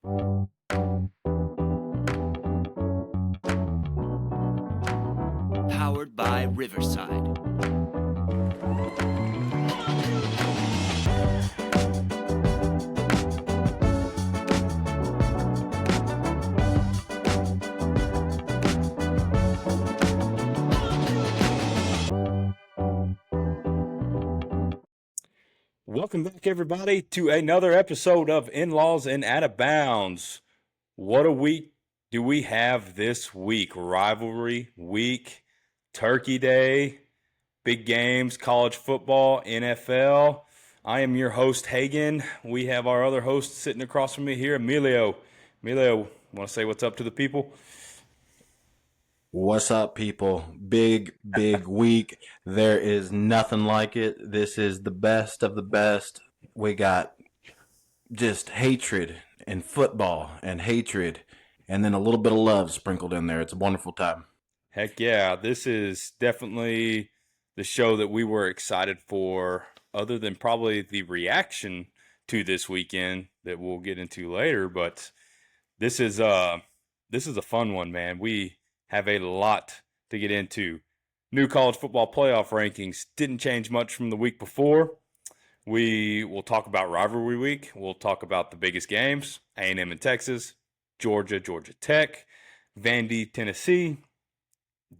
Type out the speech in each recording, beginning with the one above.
Powered by Riverside. Welcome back, everybody, to another episode of In-Laws and Out of Bounds. What a week do we have this week? Rivalry week, Turkey Day, big games, college football, NFL. I am your host, Hagen. We have our other host sitting across from me here, Emilio. Emilio, want to say what's up to the people? What's up, people? Big week. There is nothing like it. This is the best of the best. We got just hatred and football and hatred and then a little bit of love sprinkled in there. It's a wonderful time. Heck yeah, this is definitely the show that we were excited for, other than probably the reaction to this weekend that we'll get into later. But this is a fun one, man. We have a lot to get into. New college football playoff rankings didn't change much from the week before. We will talk about rivalry week. We'll talk about the biggest games, A&M and Texas, Georgia Tech, Vandy, Tennessee,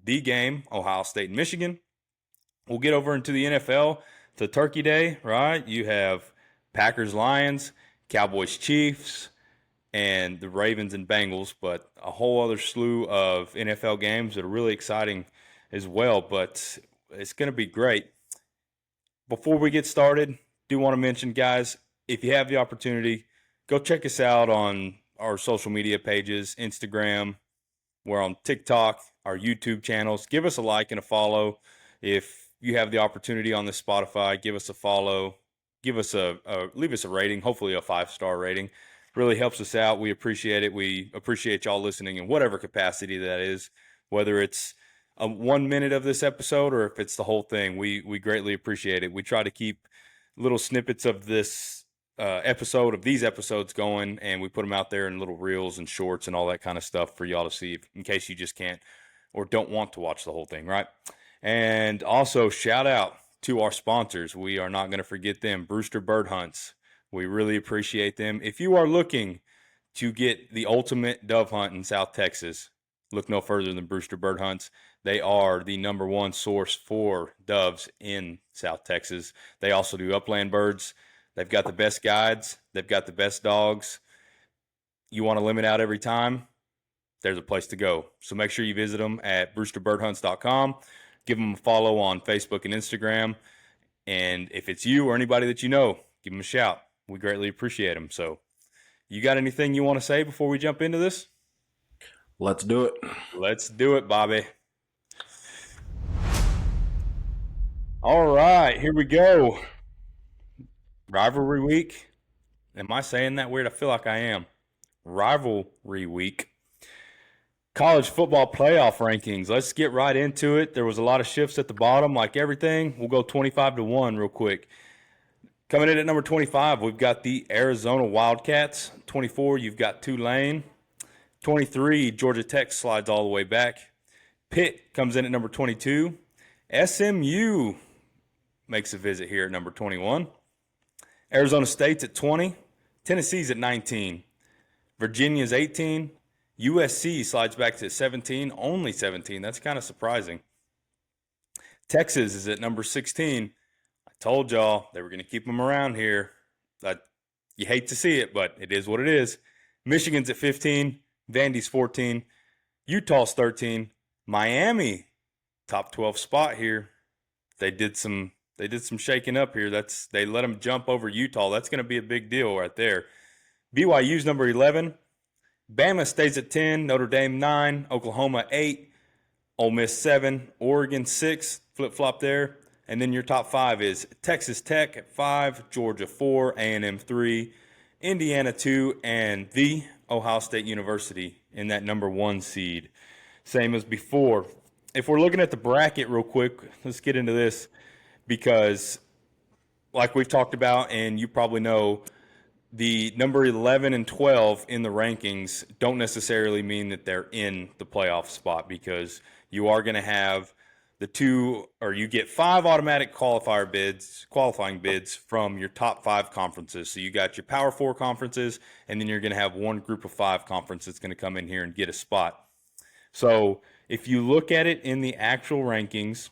the game, Ohio State and Michigan. We'll get over into the NFL, to Turkey Day, right? You have Packers, Lions, Cowboys, Chiefs, and the Ravens and Bengals, but a whole other slew of NFL games that are really exciting as well, but it's going to be great. Before we get started, do want to mention, guys, if you have the opportunity, go check us out on our social media pages, Instagram. We're on TikTok, our YouTube channels. Give us a like and a follow. If you have the opportunity on the Spotify, give us a follow. Give us leave us a rating, hopefully a 5-star rating. Really helps us out. We appreciate it. We appreciate y'all listening in whatever capacity that is, whether it's 1 minute of this episode or if it's the whole thing. We greatly appreciate it. We try to keep little snippets of this these episodes going, and we put them out there in little reels and shorts and all that kind of stuff for y'all to see in case you just can't or don't want to watch the whole thing, right? And also shout out to our sponsors. We are not going to forget them, Brewster Bird Hunts. We really appreciate them. If you are looking to get the ultimate dove hunt in South Texas, look no further than Brewster Bird Hunts. They are the number one source for doves in South Texas. They also do upland birds. They've got the best guides. They've got the best dogs. You want to limit out every time? There's a place to go. So make sure you visit them at brewsterbirdhunts.com. Give them a follow on Facebook and Instagram. And if it's you or anybody that you know, give them a shout. We greatly appreciate them. So you got anything you want to say before we jump into this? Let's do it. Let's do it, Bobby. All right, here we go. Rivalry week. Am I saying that weird? I feel like I am. Rivalry week. College football playoff rankings. Let's get right into it. There was a lot of shifts at the bottom, like everything. We'll go 25-1 real quick. Coming in at number 25, we've got the Arizona Wildcats. 24, you've got Tulane. 23, Georgia Tech slides all the way back. Pitt comes in at number 22. SMU makes a visit here at number 21. Arizona State's at 20. Tennessee's at 19. Virginia's 18. USC slides back to 17, only 17. That's kind of surprising. Texas is at number 16. I told y'all they were going to keep them around here. You hate to see it, but it is what it is. Michigan's at 15. Vandy's 14. Utah's 13. Miami, top 12 spot here. They did some shaking up here. They let them jump over Utah. That's going to be a big deal right there. BYU's number 11. Bama stays at 10. Notre Dame 9. Oklahoma 8. Ole Miss 7. Oregon 6. Flip-flop there. And then your top 5 is Texas Tech at 5. Georgia 4. A&M 3. Indiana 2. And the Ohio State University in that number 1 seed. Same as before. If we're looking at the bracket real quick, let's get into this because like we've talked about and you probably know, the number 11 and 12 in the rankings don't necessarily mean that they're in the playoff spot, because you are going to have you get 5 automatic qualifying bids from your top 5 conferences. So you got your Power 4 conferences, and then you're going to have one group of 5 conference that's going to come in here and get a spot. So if you look at it in the actual rankings,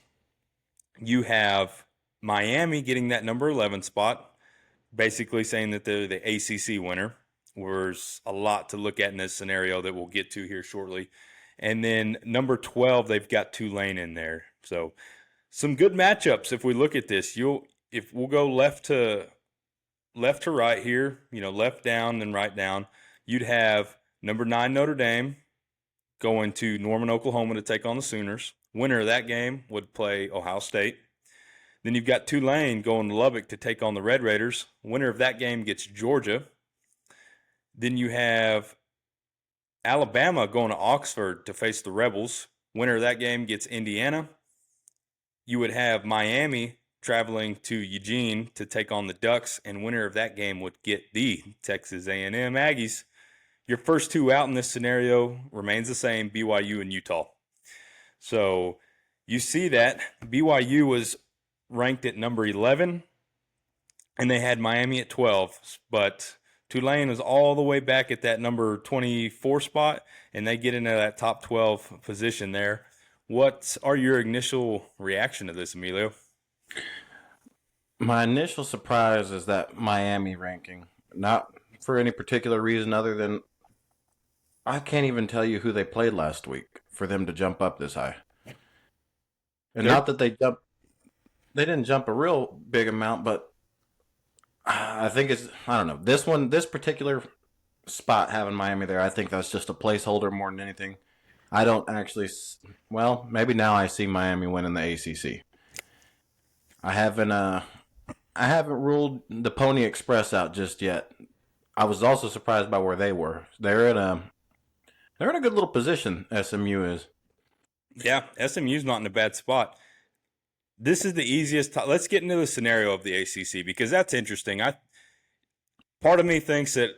you have Miami getting that number 11 spot, basically saying that they're the ACC winner. There's a lot to look at in this scenario that we'll get to here shortly. And then number 12, they've got Tulane in there. So some good matchups if we look at this. If we'll go left to right here, left down then right down, you'd have number 9 Notre Dame going to Norman, Oklahoma to take on the Sooners. Winner of that game would play Ohio State. Then you've got Tulane going to Lubbock to take on the Red Raiders. Winner of that game gets Georgia. Then you have Alabama going to Oxford to face the Rebels. Winner of that game gets Indiana. You would have Miami traveling to Eugene to take on the Ducks, and winner of that game would get the Texas A&M Aggies. Your first 2 out in this scenario remains the same, BYU and Utah. So you see that BYU was ranked at number 11, and they had Miami at 12, but Tulane is all the way back at that number 24 spot, and they get into that top 12 position there. What are your initial reaction to this, Emilio? My initial surprise is that Miami ranking. Not for any particular reason other than I can't even tell you who they played last week for them to jump up this high. And not that they didn't jump a real big amount, but I think I don't know. This particular spot having Miami there, I think that's just a placeholder more than anything. I don't actually, well, maybe now I see Miami winning the ACC. I haven't ruled the Pony Express out just yet. I was also surprised by where they were. They're in a good little position, SMU is. Yeah, SMU's not in a bad spot. This is the easiest. Let's get into the scenario of the ACC, because that's interesting. Part of me thinks that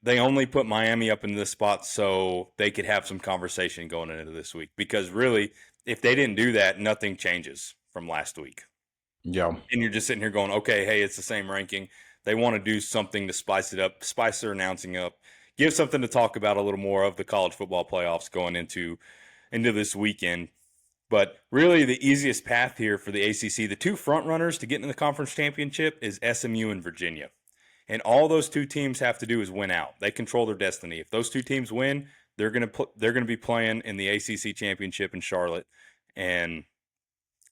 they only put Miami up in this spot so they could have some conversation going into this week, because really, if they didn't do that, nothing changes from last week. Yeah. And you're just sitting here going, okay, hey, it's the same ranking. They want to do something to spice it up, spice their announcing up, give something to talk about a little more of the college football playoffs going into this weekend. But really, the easiest path here for the ACC, the 2 front runners to get into the conference championship, is SMU and Virginia. And all those 2 teams have to do is win out. They control their destiny. If those 2 teams win, they're going to be playing in the ACC championship in Charlotte, and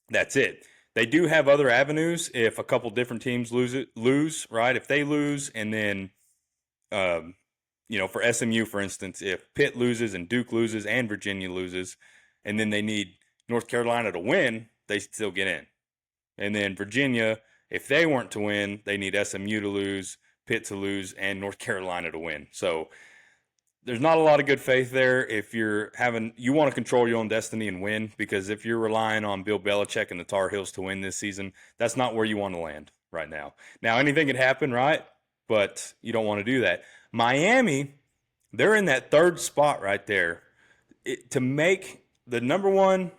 that's it. They do have other avenues if a couple different teams lose, right? If they lose, and then for SMU, for instance, if Pitt loses and Duke loses and Virginia loses, and then they need North Carolina to win, they still get in. And then Virginia, if they weren't to win, they need SMU to lose, Pitt to lose, and North Carolina to win. So there's not a lot of good faith there if you want to control your own destiny and win, because if you're relying on Bill Belichick and the Tar Heels to win this season, that's not where you want to land right now. Now, anything could happen, right? But you don't want to do that. Miami, they're in that 3rd spot right there. To make the number 1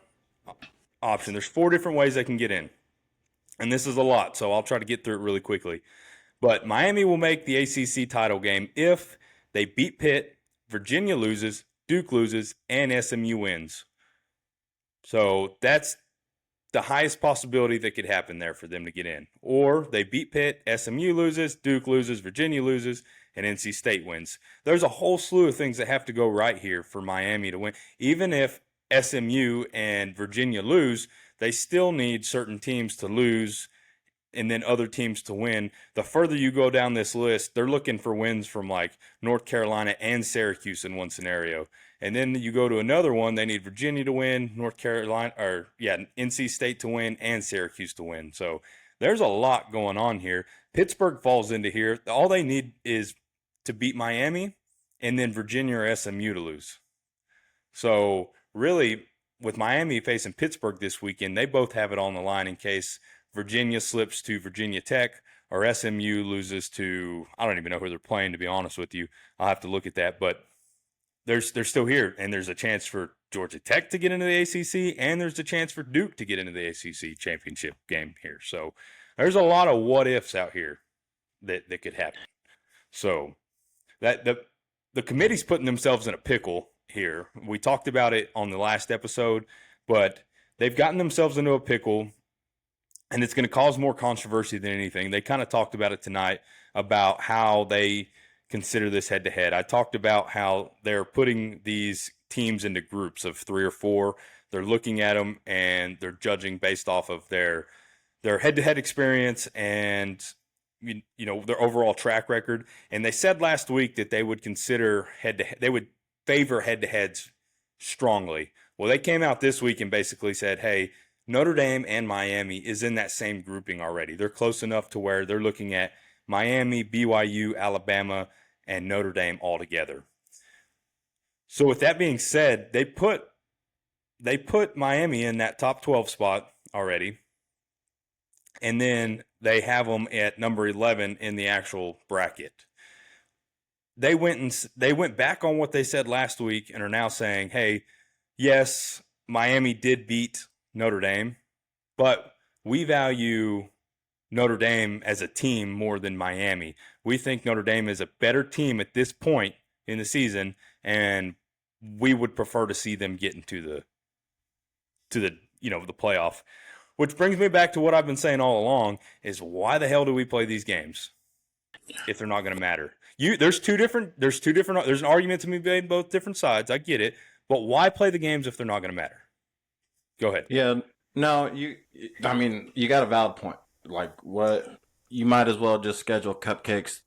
option, there's 4 different ways they can get in. And this is a lot, so I'll try to get through it really quickly. But Miami will make the ACC title game if they beat Pitt, Virginia loses, Duke loses, and SMU wins. So that's the highest possibility that could happen there for them to get in. Or they beat Pitt, SMU loses, Duke loses, Virginia loses, and NC State wins. There's a whole slew of things that have to go right here for Miami to win. Even if SMU and Virginia lose, they still need certain teams to lose and then other teams to win. The further you go down this list, they're looking for wins from like North Carolina and Syracuse in one scenario. And then you go to another one, they need Virginia to win, NC State to win, and Syracuse to win. So there's a lot going on here. Pittsburgh falls into here. All they need is to beat Miami and then Virginia or SMU to lose. So really, with Miami facing Pittsburgh this weekend, they both have it on the line in case Virginia slips to Virginia Tech or SMU loses to, I don't even know who they're playing, to be honest with you. I'll have to look at that. But they're still here, and there's a chance for Georgia Tech to get into the ACC, and there's a chance for Duke to get into the ACC championship game here. So there's a lot of what ifs out here that could happen. So that the committee's putting themselves in a pickle here. We talked about it on the last episode, but they've gotten themselves into a pickle, and it's going to cause more controversy than anything. They kind of talked about it tonight about how they consider this head-to-head. I talked about how they're putting these teams into groups of 3 or 4. They're looking at them, and they're judging based off of their head-to-head experience and their overall track record. And they said last week that they would consider they would favor head-to-heads strongly. Well, they came out this week and basically said, hey, Notre Dame and Miami is in that same grouping already. They're close enough to where they're looking at Miami, BYU, Alabama, and Notre Dame all together. So with that being said, they put Miami in that top 12 spot already. And then they have them at number 11 in the actual bracket. They went back on what they said last week and are now saying, hey, yes, Miami did beat Notre Dame, but we value Notre Dame as a team more than Miami. We think Notre Dame is a better team at this point in the season, and we would prefer to see them get into the playoff. Which brings me back to what I've been saying all along is why the hell do we play these games if they're not going to matter? There's an argument to be made both different sides. I get it. But why play the games if they're not going to matter? Go ahead. Yeah, no, you got a valid point. Like, what, you might as well just schedule cupcakes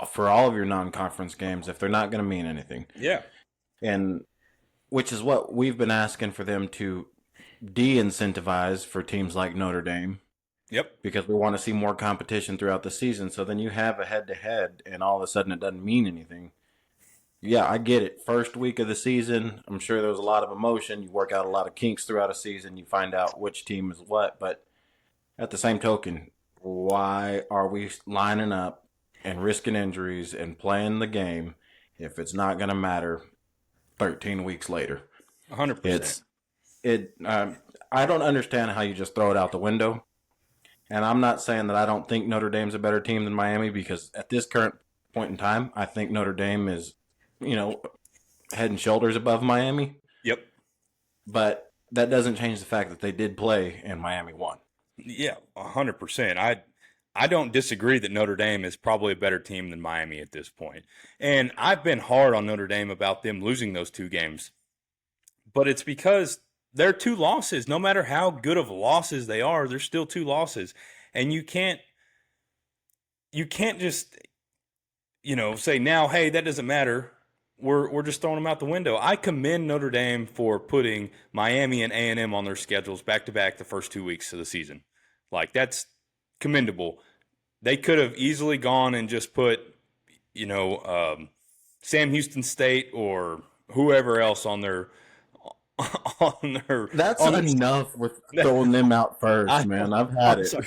for all of your non-conference games if they're not going to mean anything. Yeah. And which is what we've been asking for them to de-incentivize for teams like Notre Dame. Yep. Because we want to see more competition throughout the season. So then you have a head-to-head, and all of a sudden it doesn't mean anything. Yeah, I get it. First week of the season, I'm sure there was a lot of emotion. You work out a lot of kinks throughout a season. You find out which team is what. But at the same token, why are we lining up and risking injuries and playing the game if it's not going to matter 13 weeks later? 100%. I don't understand how you just throw it out the window. And I'm not saying that I don't think Notre Dame's a better team than Miami, because at this current point in time, I think Notre Dame is, head and shoulders above Miami. Yep. But that doesn't change the fact that they did play and Miami won. Yeah, 100%. I don't disagree that Notre Dame is probably a better team than Miami at this point. And I've been hard on Notre Dame about them losing those 2 games. But it's because they're 2 losses. No matter how good of losses they are, they're still 2 losses. And you can't just, say now, hey, that doesn't matter. We're just throwing them out the window. I commend Notre Dame for putting Miami and A&M on their schedules back-to-back the first 2 weeks of the season. Like, that's commendable. They could have easily gone and just put, Sam Houston State or whoever else on their That's enough with throwing them out first, man. I've had it. Sorry.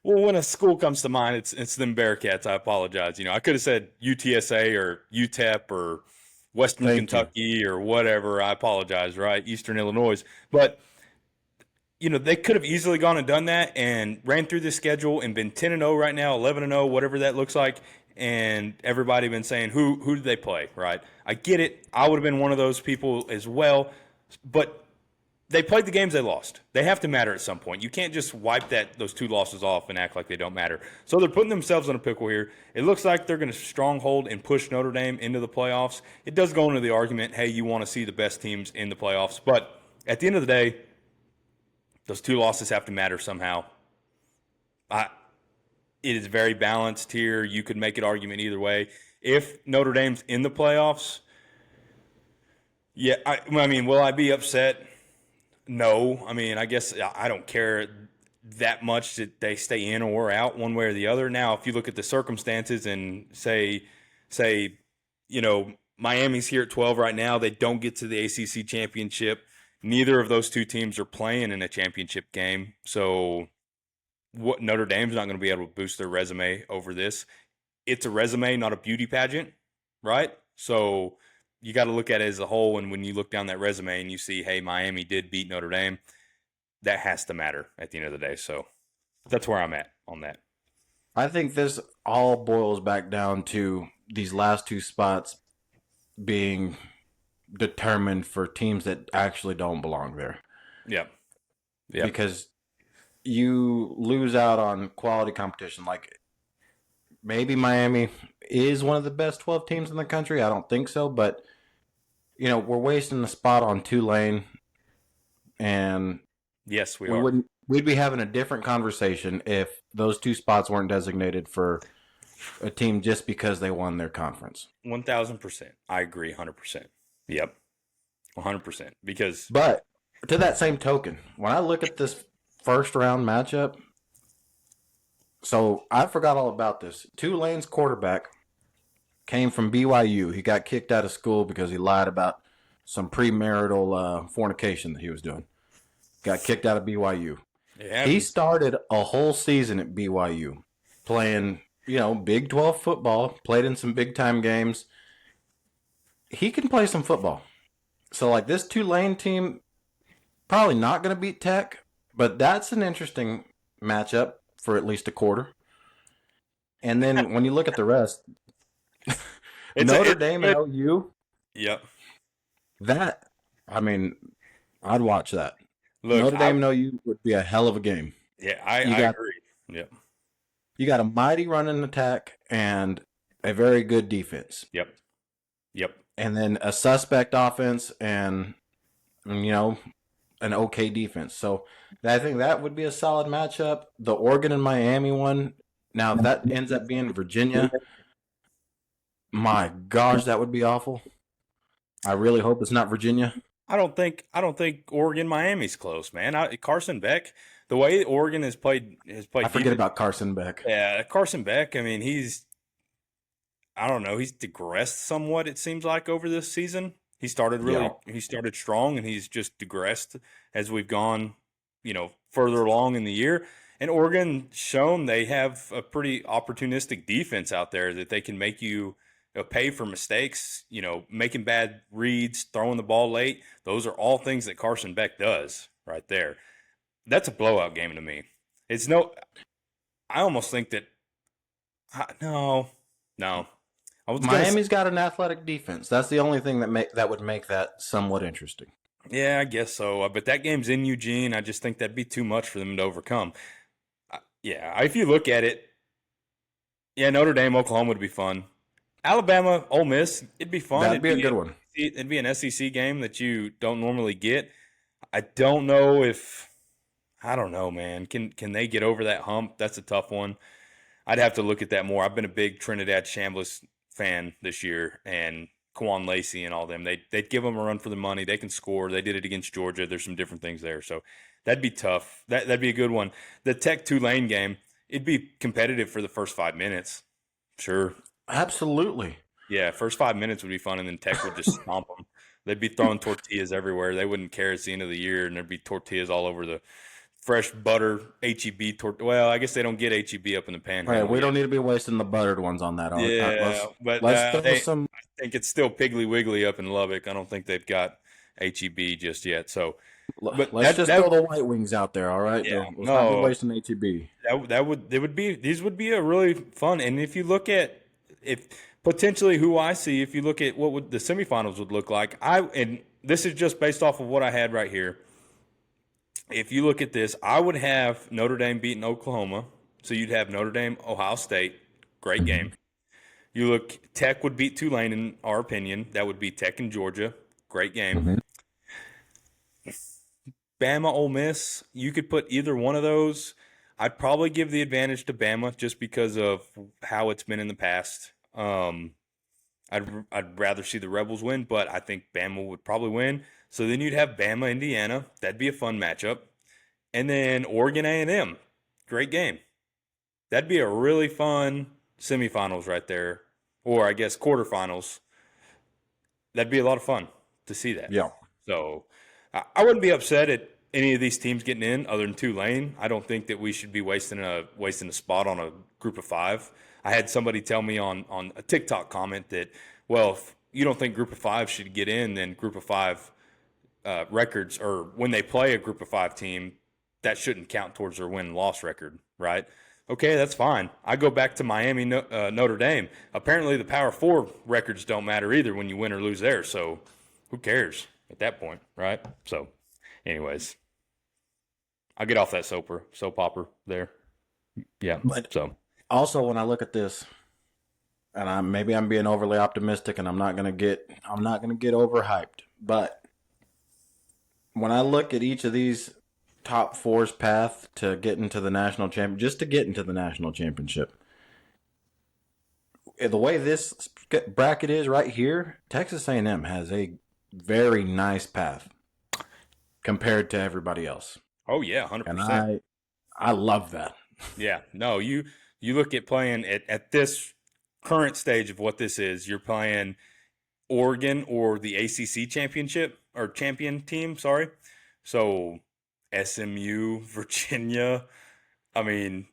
Well, when a school comes to mind, it's them Bearcats. I apologize. I could have said UTSA or UTEP or Western Kentucky or whatever. I apologize, right? Eastern Illinois. But, they could have easily gone and done that and ran through the schedule and been 10-0 right now, 11-0, whatever that looks like. And everybody been saying, who did they play, right? I get it. I would have been one of those people as well. But they played the games they lost. They have to matter at some point. You can't just wipe those 2 losses off and act like they don't matter. So they're putting themselves in a pickle here. It looks like they're going to stronghold and push Notre Dame into the playoffs. It does go into the argument, hey, you want to see the best teams in the playoffs. But at the end of the day, those 2 losses have to matter somehow. It is very balanced here. You could make an argument either way. If Notre Dame's in the playoffs, yeah, will I be upset? No. I guess I don't care that much that they stay in or out one way or the other. Now, if you look at the circumstances and say, Miami's here at 12 right now, they don't get to the ACC championship. Neither of those 2 teams are playing in a championship game. So what Notre Dame's not going to be able to boost their resume over this. It's a resume, not a beauty pageant, right? So you got to look at it as a whole. And when you look down that resume and you see, hey, Miami did beat Notre Dame, that has to matter at the end of the day. So that's where I'm at on that. I think this all boils back down to these last two spots being determined for teams that actually don't belong there. Yeah. Yeah. Because you lose out on quality competition. Like, maybe Miami is one of the best 12 teams in the country. I don't think so, but, we're wasting the spot on Tulane, and yes, we are. We'd be having a different conversation if those two spots weren't designated for a team just because they won their conference. 1,000%. I agree 100%. Yep. 100%. But to that same token, when I look at this first round matchup, so I forgot all about this. Tulane's quarterback came from BYU. He got kicked out of school because he lied about some premarital fornication that he was doing. Got kicked out of BYU. He started a whole season at BYU playing, Big 12 football, played in some big-time games. He can play some football. So, this Tulane team, probably not going to beat Tech, but that's an interesting matchup for at least a quarter. And then when you look at the rest, Notre Dame and OU. Yep. I'd watch that. Look, Notre Dame and OU would be a hell of a game. Yeah, I agree. Yep. You got a mighty running attack and a very good defense. Yep. And then a suspect offense and, an okay defense. So I think that would be a solid matchup. The Oregon and Miami one, now if that ends up being Virginia, my gosh, that would be awful. I really hope it's not Virginia. I don't think Oregon Miami's close, man. Carson Beck, the way Oregon has played. I forget about Carson Beck. Yeah, Carson Beck. I mean, he's digressed somewhat. It seems like over this season, he started strong, and he's just digressed as we've gone, further along in the year. And Oregon shown they have a pretty opportunistic defense out there that they can make you pay for mistakes, making bad reads, throwing the ball late. Those are all things that Carson Beck does right there. That's a blowout game to me. I almost think that, no. Miami's got an athletic defense. That's the only thing that would make that somewhat interesting. Yeah, I guess so. But that game's in Eugene. I just think that'd be too much for them to overcome. If you look at it, Notre Dame, Oklahoma would be fun. Alabama, Ole Miss, it'd be fun. That'd be a good one. It'd be an SEC game that you don't normally get. I don't know, man. Can they get over that hump? That's a tough one. I'd have to look at that more. I've been a big Trinidad Chambliss fan this year, and Kwan Lacey and all them. They'd give them a run for the money. They can score. They did it against Georgia. There's some different things there. So that'd be tough. That'd be a good one. The Tech-Tulane game, it'd be competitive for the first 5 minutes. Sure. Absolutely. Yeah, first 5 minutes would be fun, and then Tech would just stomp them. They'd be throwing tortillas everywhere. They wouldn't care. It's the end of the year, and there'd be tortillas all over the fresh butter HEB tortilla. Well, I guess they don't get HEB up in the panhandle. Right, we don't need to be wasting the buttered ones on that. Let's throw I think it's still Piggly Wiggly up in Lubbock. I don't think they've got HEB just yet. So, let's just throw the White Wings out there. All right, yeah, let's not be wasting HEB. These would be a really fun. And if you look at potentially who I see, if you look at what would the semifinals would look like, and this is just based off of what I had right here. If you look at this, I would have Notre Dame beating Oklahoma. So you'd have Notre Dame, Ohio State. Great game. You look, Tech would beat Tulane, in our opinion. That would be Tech and Georgia. Great game. Bama, Ole Miss, you could put either one of those. I'd probably give the advantage to Bama just because of how it's been in the past. I'd rather see the Rebels win, but I think Bama would probably win. So then you'd have Bama, Indiana. That'd be a fun matchup. And then Oregon A&M. Great game. That'd be a really fun semifinals right there. Or I guess quarterfinals. That'd be a lot of fun to see that. Yeah. So I wouldn't be upset at any of these teams getting in other than Tulane. I don't think that we should be wasting a spot on a group of 5. I had somebody tell me on a TikTok comment that, well, if you don't think group of 5 should get in, then group of 5 records, or when they play a group of 5 team, that shouldn't count towards their win-loss record, right? Okay, that's fine. I go back to Miami, Notre Dame. Apparently the Power 4 records don't matter either when you win or lose there, so who cares at that point, right? So, anyways, I'll get off that soap opera there. Yeah, But so. also, when I look at this, and maybe I'm being overly optimistic, and I'm not gonna get overhyped, but when I look at each of these top 4's path to get into the national champion, just to get into the national championship, the way this bracket is right here, Texas A&M has a very nice path compared to everybody else. Oh yeah, 100%. And I love that. Yeah, no, you look at playing at this current stage of what this is. You're playing Oregon or the ACC championship or champion team. Sorry, so SMU, Virginia, I mean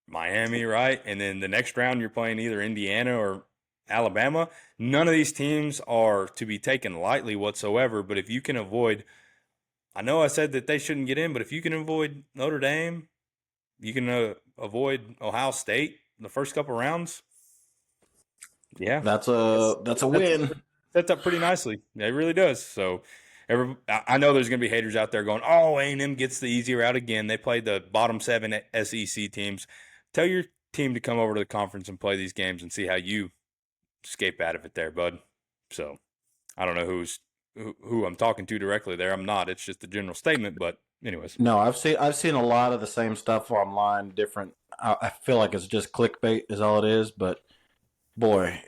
Miami, right? And then the next round you're playing either Indiana or Alabama. None of these teams are to be taken lightly whatsoever. But if you can avoid, I know I said that they shouldn't get in, but if you can avoid Notre Dame, you can avoid Ohio State in the first couple rounds. Yeah, That's a win. Sets up pretty nicely. Yeah, it really does. So, I know there's going to be haters out there going, "Oh, A&M gets the easy route again. They played the bottom 7 SEC teams." Tell your team to come over to the conference and play these games and see how you escape out of it there, bud. So, I don't know who I'm talking to directly there. I'm not. It's just a general statement, but anyways. No, I've seen a lot of the same stuff online. Different. I feel like it's just clickbait is all it is. But boy,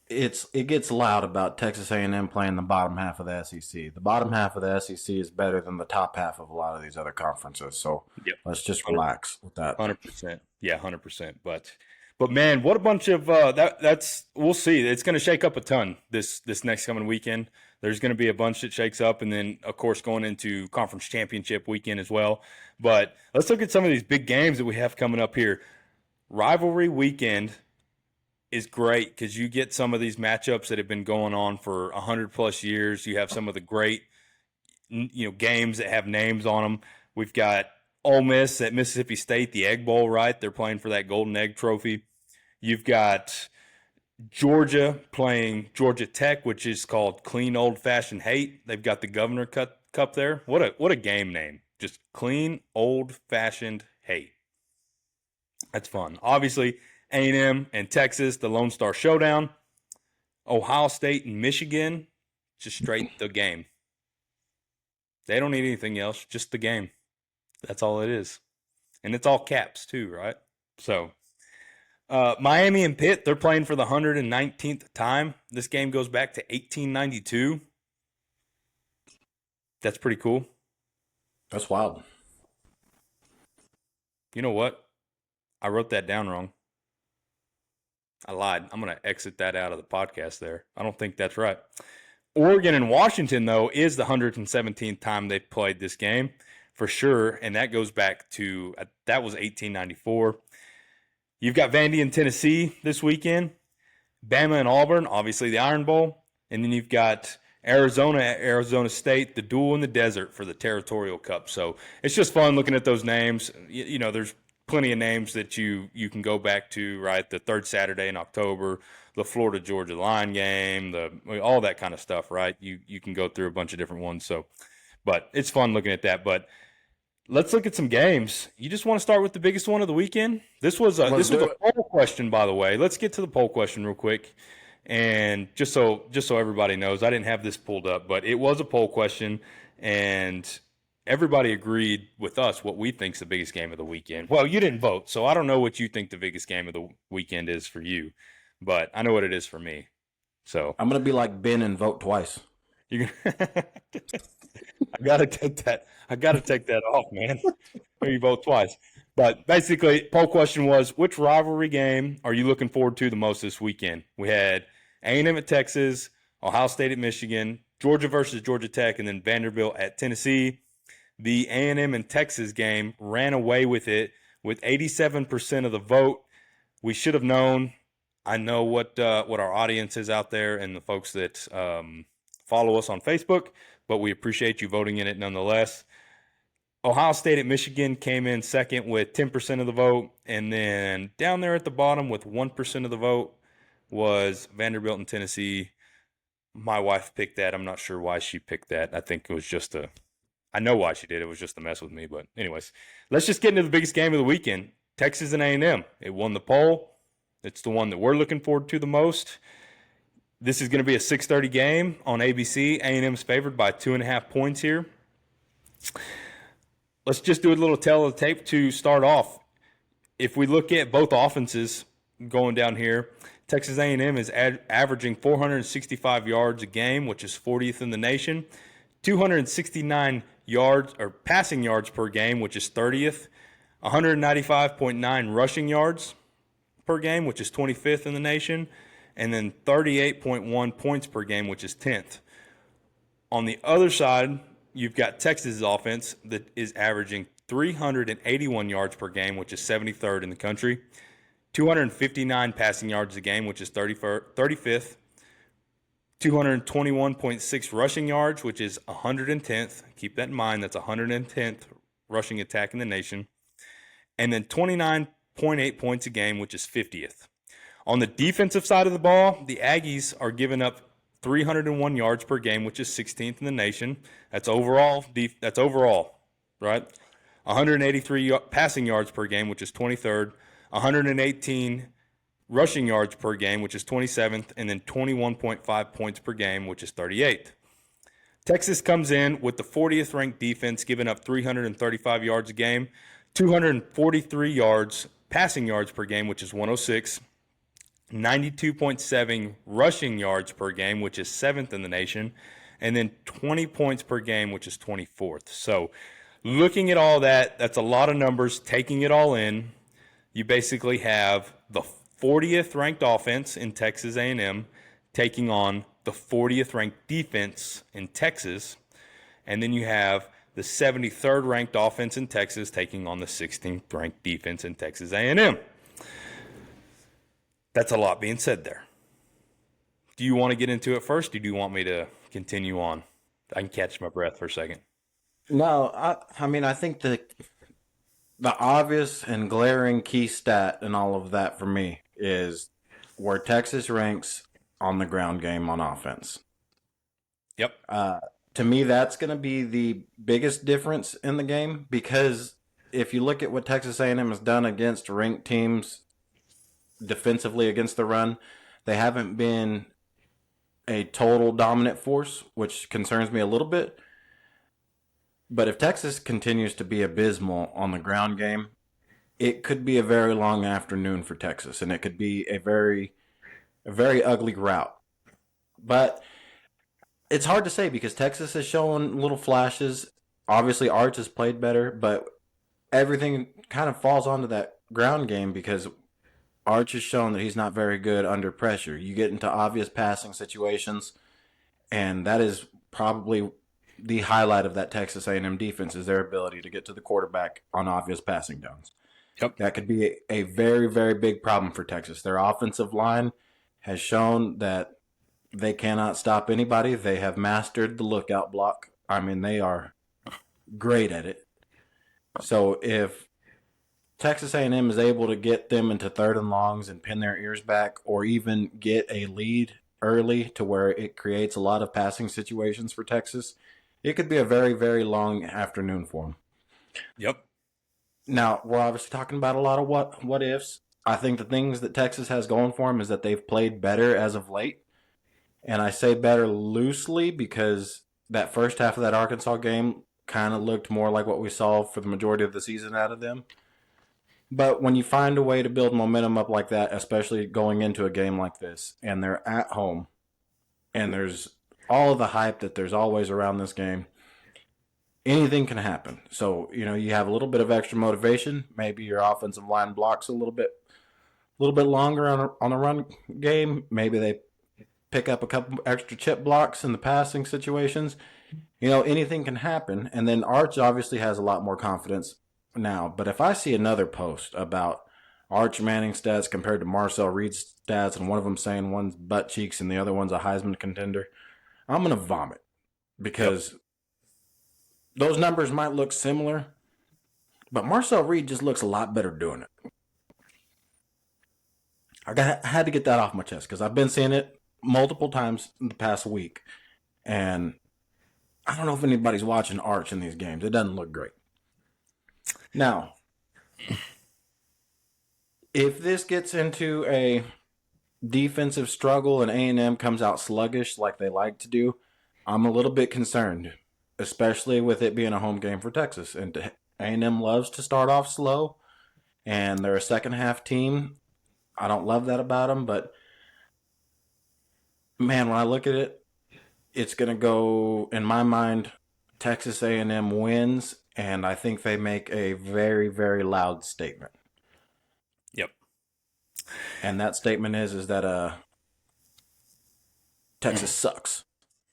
it gets loud about Texas A&M playing the bottom half of the SEC. The bottom half of the SEC is better than the top half of a lot of these other conferences. So let's just relax with that. 100%. Yeah, 100%. But man, what a bunch of that's we'll see. It's going to shake up a ton this next coming weekend. There's going to be a bunch that shakes up, and then of course going into conference championship weekend as well. But let's look at some of these big games that we have coming up here. Rivalry weekend is great because you get some of these matchups that have been going on for 100+ years. You have some of the great games that have names on them. We've got Ole Miss at Mississippi State, the Egg Bowl, right? They're playing for that Golden Egg Trophy. You've got Georgia playing Georgia Tech, which is called Clean Old Fashioned Hate. They've got the Governor Cup there. What a game name. Just Clean Old Fashioned Hate. That's fun. Obviously, A&M and Texas, the Lone Star Showdown. Ohio State and Michigan, just straight the game. They don't need anything else, just the game. That's all it is. And it's all caps too, right? So, Miami and Pitt, they're playing for the 119th time. This game goes back to 1892. That's pretty cool. That's wild. You know what? I wrote that down wrong. I lied. I'm going to exit that out of the podcast there. I don't think that's right. Oregon and Washington, though, is the 117th time they've played this game for sure, and that goes back to that was 1894. You've got Vandy and Tennessee this weekend, Bama and Auburn, obviously the Iron Bowl, and then you've got Arizona at Arizona State, the duel in the desert for the Territorial Cup. So it's just fun looking at those names. There's plenty of names that you can go back to, right? The third Saturday in October, the Florida-Georgia line game, all that kind of stuff, right? You can go through a bunch of different ones. So, but it's fun looking at that. But let's look at some games. You just want to start with the biggest one of the weekend? This was a poll question, by the way. Let's get to the poll question real quick. And just so everybody knows, I didn't have this pulled up, but it was a poll question, and everybody agreed with us what we think's the biggest game of the weekend. Well, you didn't vote, so I don't know what you think the biggest game of the weekend is for you, but I know what it is for me. So I'm gonna be like Ben and vote twice. I gotta take that off, man. You vote twice. But basically, poll question was, which rivalry game are you looking forward to the most this weekend? We had A&M at Texas, Ohio State at Michigan, Georgia versus Georgia Tech, and then Vanderbilt at Tennessee. The A&M and Texas game ran away with it with 87% of the vote. We should have known. I know what our audience is out there and the folks that follow us on Facebook, but we appreciate you voting in it nonetheless. Ohio State at Michigan came in second with 10% of the vote, and then down there at the bottom with 1% of the vote was Vanderbilt and Tennessee. My wife picked that. I'm not sure why she picked that. I think it was just I know why she did. It was just to mess with me. But anyways, let's just get into the biggest game of the weekend. Texas and A&M. It won the poll. It's the one that we're looking forward to the most. This is going to be a 6:30 game on ABC. A&M's favored by 2.5 points here. Let's just do a little tell of the tape to start off. If we look at both offenses going down here, Texas A&M is averaging 465 yards a game, which is 40th in the nation. 269 yards or passing yards per game, which is 30th. 195.9 rushing yards per game, which is 25th in the nation. And then 38.1 points per game, which is 10th. On the other side, you've got Texas' offense that is averaging 381 yards per game, which is 73rd in the country. 259 passing yards a game, which is 35th. 221.6 rushing yards, which is 110th. Keep that in mind. That's 110th rushing attack in the nation. And then 29.8 points a game, which is 50th. On the defensive side of the ball, the Aggies are giving up 301 yards per game, which is 16th in the nation. That's overall, right? 183 passing yards per game, which is 23rd. 118 rushing yards per game, which is 27th, and then 21.5 points per game, which is 38th. Texas comes in with the 40th ranked defense, giving up 335 yards a game, 243 yards, passing yards per game, which is 106, 92.7 rushing yards per game, which is 7th in the nation, and then 20 points per game, which is 24th. So looking at all that, that's a lot of numbers. Taking it all in, you basically have the 40th ranked offense in Texas A&M taking on the 40th ranked defense in Texas, and then you have the 73rd ranked offense in Texas taking on the 16th ranked defense in Texas A&M. That's a lot being said there. Do you want to get into it first, or do you want me to continue on? I can catch my breath for a second. No, I mean, I think the obvious and glaring key stat in all of that for me is where Texas ranks on the ground game on offense. Yep. To me, that's going to be the biggest difference in the game, because if you look at what Texas A&M has done against ranked teams defensively against the run, they haven't been a total dominant force, which concerns me a little bit. But if Texas continues to be abysmal on the ground game, it could be a very long afternoon for Texas, and it could be a very ugly rout. But it's hard to say because Texas has shown little flashes. Obviously, Arch has played better, but everything kind of falls onto that ground game because Arch has shown that he's not very good under pressure. You get into obvious passing situations, and that is probably the highlight of that Texas A&M defense is their ability to get to the quarterback on obvious passing downs. Yep. That could be a very, very big problem for Texas. Their offensive line has shown that they cannot stop anybody. They have mastered the lookout block. I mean, they are great at it. So if Texas A&M is able to get them into third and longs and pin their ears back, or even get a lead early to where it creates a lot of passing situations for Texas, it could be a very, very long afternoon for them. Yep. Now, we're obviously talking about a lot of what ifs. I think the things that Texas has going for them is that they've played better as of late. And I say better loosely because that first half of that Arkansas game kind of looked more like what we saw for the majority of the season out of them. But when you find a way to build momentum up like that, especially going into a game like this, and they're at home, and there's all of the hype that there's always around this game, anything can happen. So, you have a little bit of extra motivation. Maybe your offensive line blocks a little bit longer on a run game. Maybe they pick up a couple extra chip blocks in the passing situations. anything can happen. And then Arch obviously has a lot more confidence now. But if I see another post about Arch Manning stats compared to Marcel Reed's stats, and one of them saying one's butt cheeks and the other one's a Heisman contender, I'm going to vomit because those numbers might look similar, but Marcel Reed just looks a lot better doing it. I had to get that off my chest because I've been seeing it multiple times in the past week. And I don't know if anybody's watching Arch in these games. It doesn't look great. Now, if this gets into a defensive struggle and A&M comes out sluggish like they like to do, I'm a little bit concerned, especially with it being a home game for Texas. And A&M loves to start off slow, and they're a second-half team. I don't love that about them, but, man, when I look at it, it's going to go, in my mind, Texas A&M wins, and I think they make a very, very loud statement. Yep. And that statement is that Texas sucks.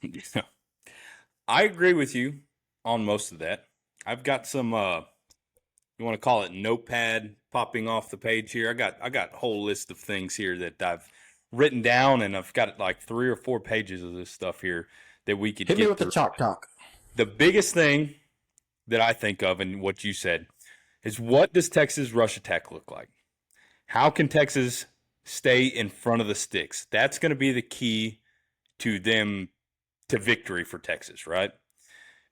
Yeah. I agree with you on most of that. I've got some you want to call it notepad popping off the page here. I got a whole list of things here that I've written down, and I've got like 3 or 4 pages of this stuff here that we could Hit get me with through. the chalk talk. The biggest thing that I think of and what you said is, what does Texas rush attack look like? How can Texas stay in front of the sticks? That's going to be the key to victory for Texas, right?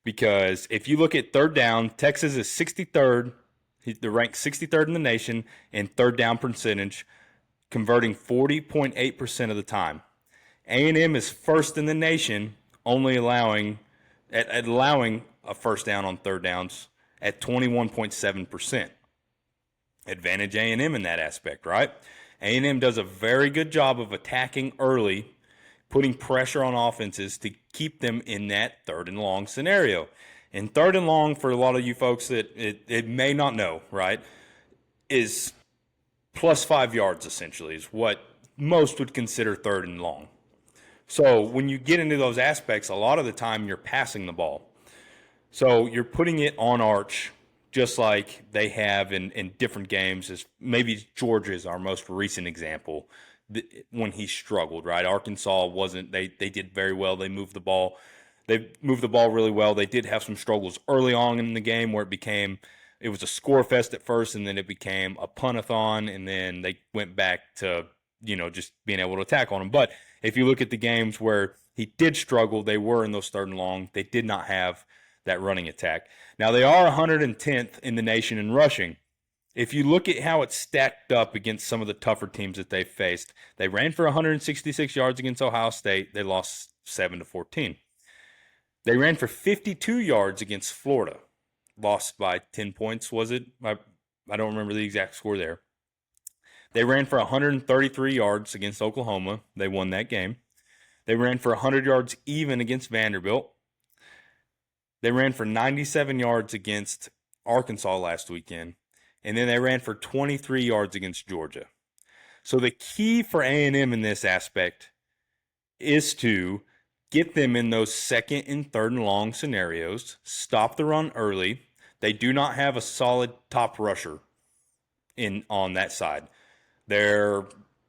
Because if you look at third down, Texas is 63rd. They're ranked 63rd in the nation in third down percentage, converting 40.8% of the time. A&M is first in the nation, only allowing a first down on third downs at 21.7%. Advantage A&M in that aspect, right? A&M does a very good job of attacking early, putting pressure on offenses to keep them in that third and long scenario. And third and long, for a lot of you folks that it may not know, right, is plus 5 yards essentially is what most would consider third and long. So when you get into those aspects, a lot of the time you're passing the ball. So you're putting it on Arch just like they have in different games. As maybe Georgia is our most recent example when he struggled, right? Arkansas wasn't. They did very well. They moved the ball. They moved the ball really well. They did have some struggles early on in the game where it was a score fest at first, and then it became a punt-a-thon, and then they went back to, just being able to attack on him. But if you look at the games where he did struggle, they were in those third and long. They did not have that running attack. Now, they are 110th in the nation in rushing. If you look at how it's stacked up against some of the tougher teams that they faced, they ran for 166 yards against Ohio State. They lost 7-14. They ran for 52 yards against Florida. Lost by 10 points, was it? I don't remember the exact score there. They ran for 133 yards against Oklahoma. They won that game. They ran for 100 yards even against Vanderbilt. They ran for 97 yards against Arkansas last weekend. And then they ran for 23 yards against Georgia. So the key for A&M in this aspect is to get them in those second and third and long scenarios, stop the run early. They do not have a solid top rusher on that side. Their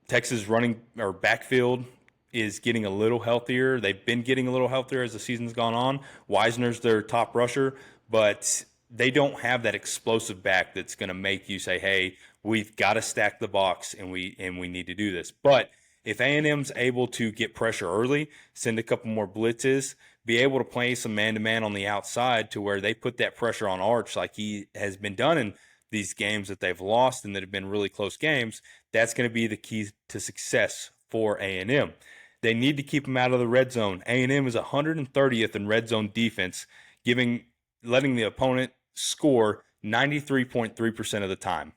Texas running or backfield is getting a little healthier. They've been getting a little healthier as the season's gone on. Wisner's their top rusher, but they don't have that explosive back that's going to make you say, hey, we've got to stack the box and we need to do this. But if A&M's able to get pressure early, send a couple more blitzes, be able to play some man-to-man on the outside to where they put that pressure on Arch like he has been done in these games that they've lost and that have been really close games, that's going to be the key to success for A&M. They need to keep him out of the red zone. A&M is 130th in red zone defense, letting the opponent score 93.3% of the time.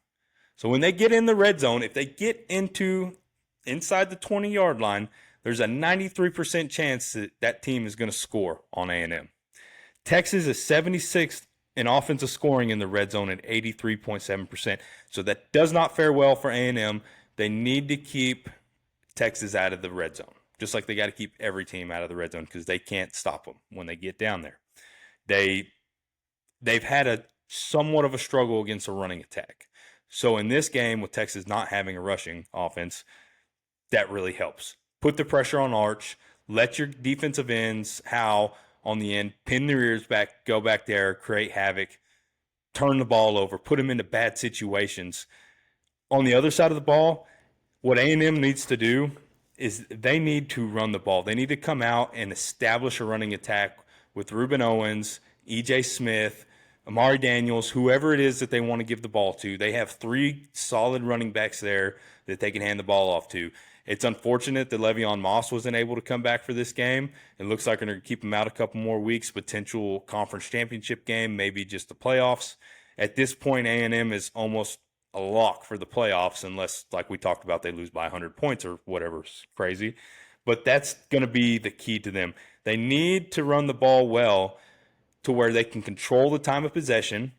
So when they get in the red zone, if they get inside the 20-yard line, there's a 93% chance that team is going to score on A&M. Texas is 76th in offensive scoring in the red zone at 83.7%. So that does not fare well for A&M. They need to keep Texas out of the red zone. just like they got to keep every team out of the red zone because they can't stop them when they get down there. They've had a somewhat of a struggle against a running attack. So in this game, with Texas not having a rushing offense, that really helps. Put the pressure on Arch. Let your defensive ends, Hal, on the end, pin their ears back, go back there, create havoc, turn the ball over, put them into bad situations. On the other side of the ball, what A&M needs to do is they need to run the ball. They need to come out and establish a running attack with Reuben Owens, E.J. Smith, Amari Daniels, whoever it is that they want to give the ball to. They have 3 solid running backs there that they can hand the ball off to. It's unfortunate that Le'Veon Moss wasn't able to come back for this game. It looks like they're going to keep him out a couple more weeks, potential conference championship game, maybe just the playoffs. At this point, A&M is almost a lock for the playoffs unless, like we talked about, they lose by 100 points or whatever's crazy. But that's going to be the key to them. They need to run the ball well to where they can control the time of possession.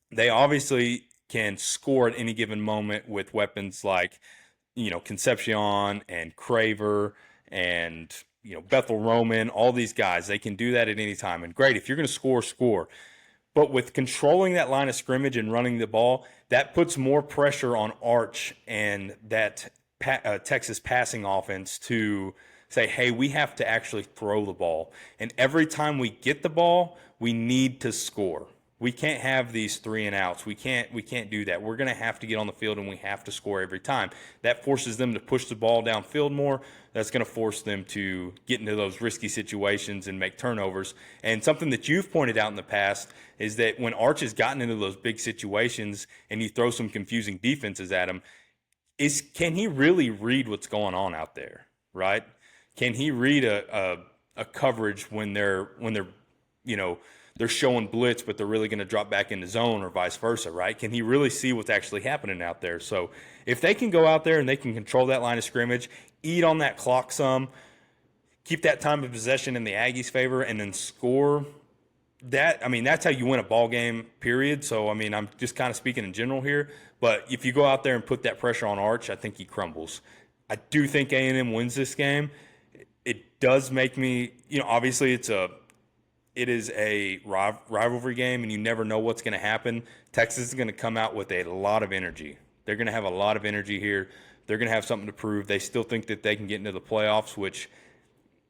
They obviously can score at any given moment with weapons like, Concepcion and Craver and, Bethel Roman, all these guys. They can do that at any time. And great, if you're going to score, score. But with controlling that line of scrimmage and running the ball, that puts more pressure on Arch and that Texas passing offense to say, hey, we have to actually throw the ball. And every time we get the ball, we need to score. We can't have these 3 and outs. We can't do that. We're going to have to get on the field and we have to score every time. That forces them to push the ball downfield more. That's going to force them to get into those risky situations and make turnovers. And something that you've pointed out in the past is that when Arch has gotten into those big situations and you throw some confusing defenses at him, can he really read what's going on out there, right? Can he read a coverage when they're they're showing blitz, but they're really going to drop back into zone or vice versa, right? Can he really see what's actually happening out there? So if they can go out there and they can control that line of scrimmage, eat on that clock some, keep that time of possession in the Aggies' favor, and then score, that's how you win a ball game, period. So, I'm just kind of speaking in general here. But if you go out there and put that pressure on Arch, I think he crumbles. I do think A&M wins this game. It does make me, obviously it is a rivalry game, and you never know what's going to happen. Texas is going to come out with a lot of energy. They're going to have a lot of energy here. They're going to have something to prove. They still think that they can get into the playoffs, which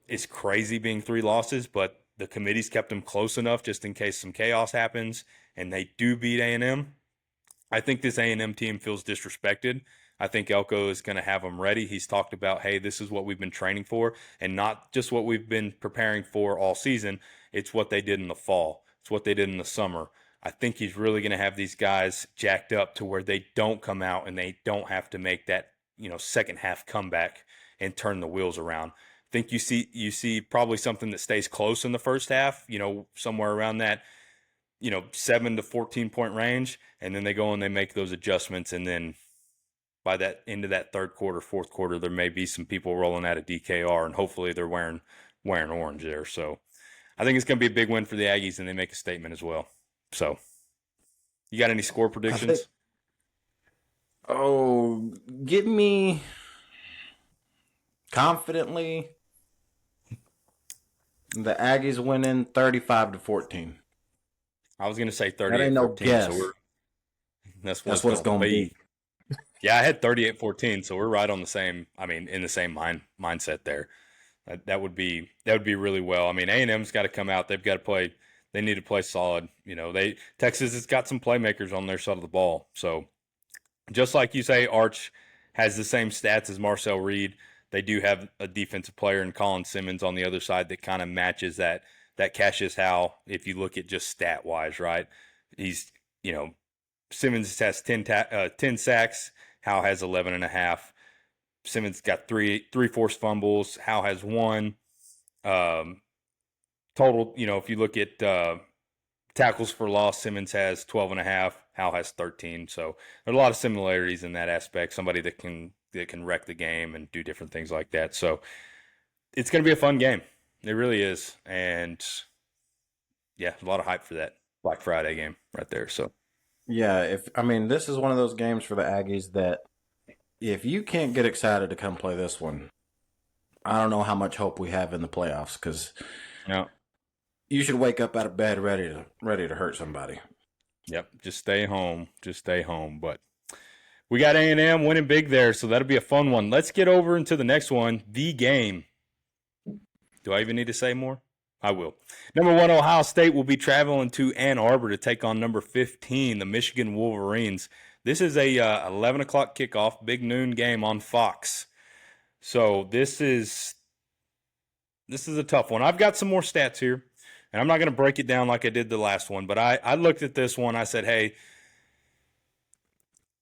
is crazy being 3 losses, but the committee's kept them close enough just in case some chaos happens, and they do beat A&M. I think this A&M team feels disrespected. I think Elko is going to have them ready. He's talked about, hey, this is what we've been training for, and not just what we've been preparing for all season. It's what they did in the fall. It's what they did in the summer. I think he's really going to have these guys jacked up to where they don't come out and they don't have to make that, second half comeback and turn the wheels around. I think you see probably something that stays close in the first half, somewhere around that, 7 to 14 point range, and then they go and they make those adjustments, and then by that end of that third quarter, fourth quarter, there may be some people rolling out of DKR, and hopefully they're wearing orange there. So I think it's going to be a big win for the Aggies, and they make a statement as well. So you got any score predictions? Give me confidently the Aggies winning 35-14. I was going to say 38-14. That ain't no guess. So that's what it's going to be. Yeah, I had 38-14, so we're right on the same. In the same mindset there. That would be really well. A&M's got to come out. They've got to play. They need to play solid. Texas has got some playmakers on their side of the ball. So just like you say, Arch has the same stats as Marcel Reed. They do have a defensive player in Colin Simmons on the other side that kind of matches that Cassius Howe. If you look at just stat wise, right? He's Simmons has 10 sacks. Howe has 11.5. Simmons got three forced fumbles. Howe has 1. Total, if you look at tackles for loss, Simmons has 12.5. Howe has 13. So there's a lot of similarities in that aspect. Somebody that can wreck the game and do different things like that. So it's going to be a fun game. It really is. And yeah, a lot of hype for that Black Friday game right there. So. Yeah, this is one of those games for the Aggies that if you can't get excited to come play this one, I don't know how much hope we have in the playoffs because Yeah. you should wake up out of bed ready to hurt somebody. Yep. Just stay home. Just stay home. But we got A&M winning big there, so that'll be a fun one. Let's get over into the next one, the game. Do I even need to say more? I will. Number 1, Ohio State will be traveling to Ann Arbor to take on number 15, the Michigan Wolverines. This is a 11 o'clock kickoff, big noon game on Fox. So this is a tough one. I've got some more stats here, and I'm not going to break it down like I did the last one, but I looked at this one. I said, hey,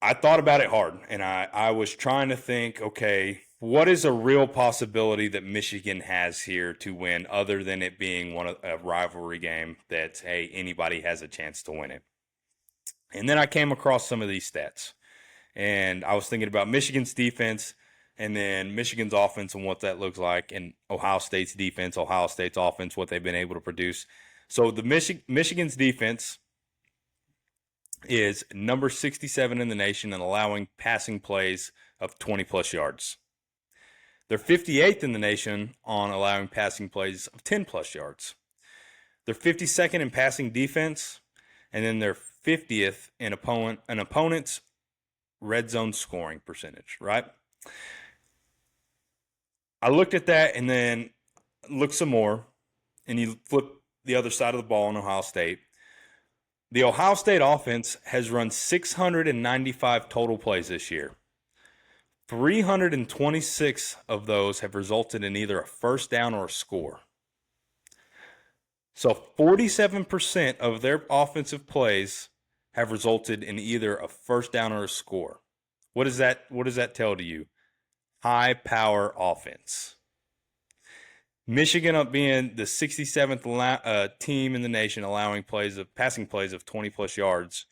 I thought about it hard, and I was trying to think, okay, what is a real possibility that Michigan has here to win other than it being a rivalry game that, hey, anybody has a chance to win it? And then I came across some of these stats, and I was thinking about Michigan's defense and then Michigan's offense and what that looks like, and Ohio State's defense, Ohio State's offense, what they've been able to produce. So the Michigan's defense is number 67 in the nation and allowing passing plays of 20-plus yards. They're 58th in the nation on allowing passing plays of 10-plus yards. They're 52nd in passing defense, and then they're 50th in an opponent's red zone scoring percentage, right? I looked at that and then looked some more, and you flip the other side of the ball in Ohio State. The Ohio State offense has run 695 total plays this year. 326 of those have resulted in either a first down or a score. So 47% of their offensive plays have resulted in either a first down or a score. What does that tell to you? High power offense. Michigan up being the 67th team in the nation allowing passing plays of 20-plus yards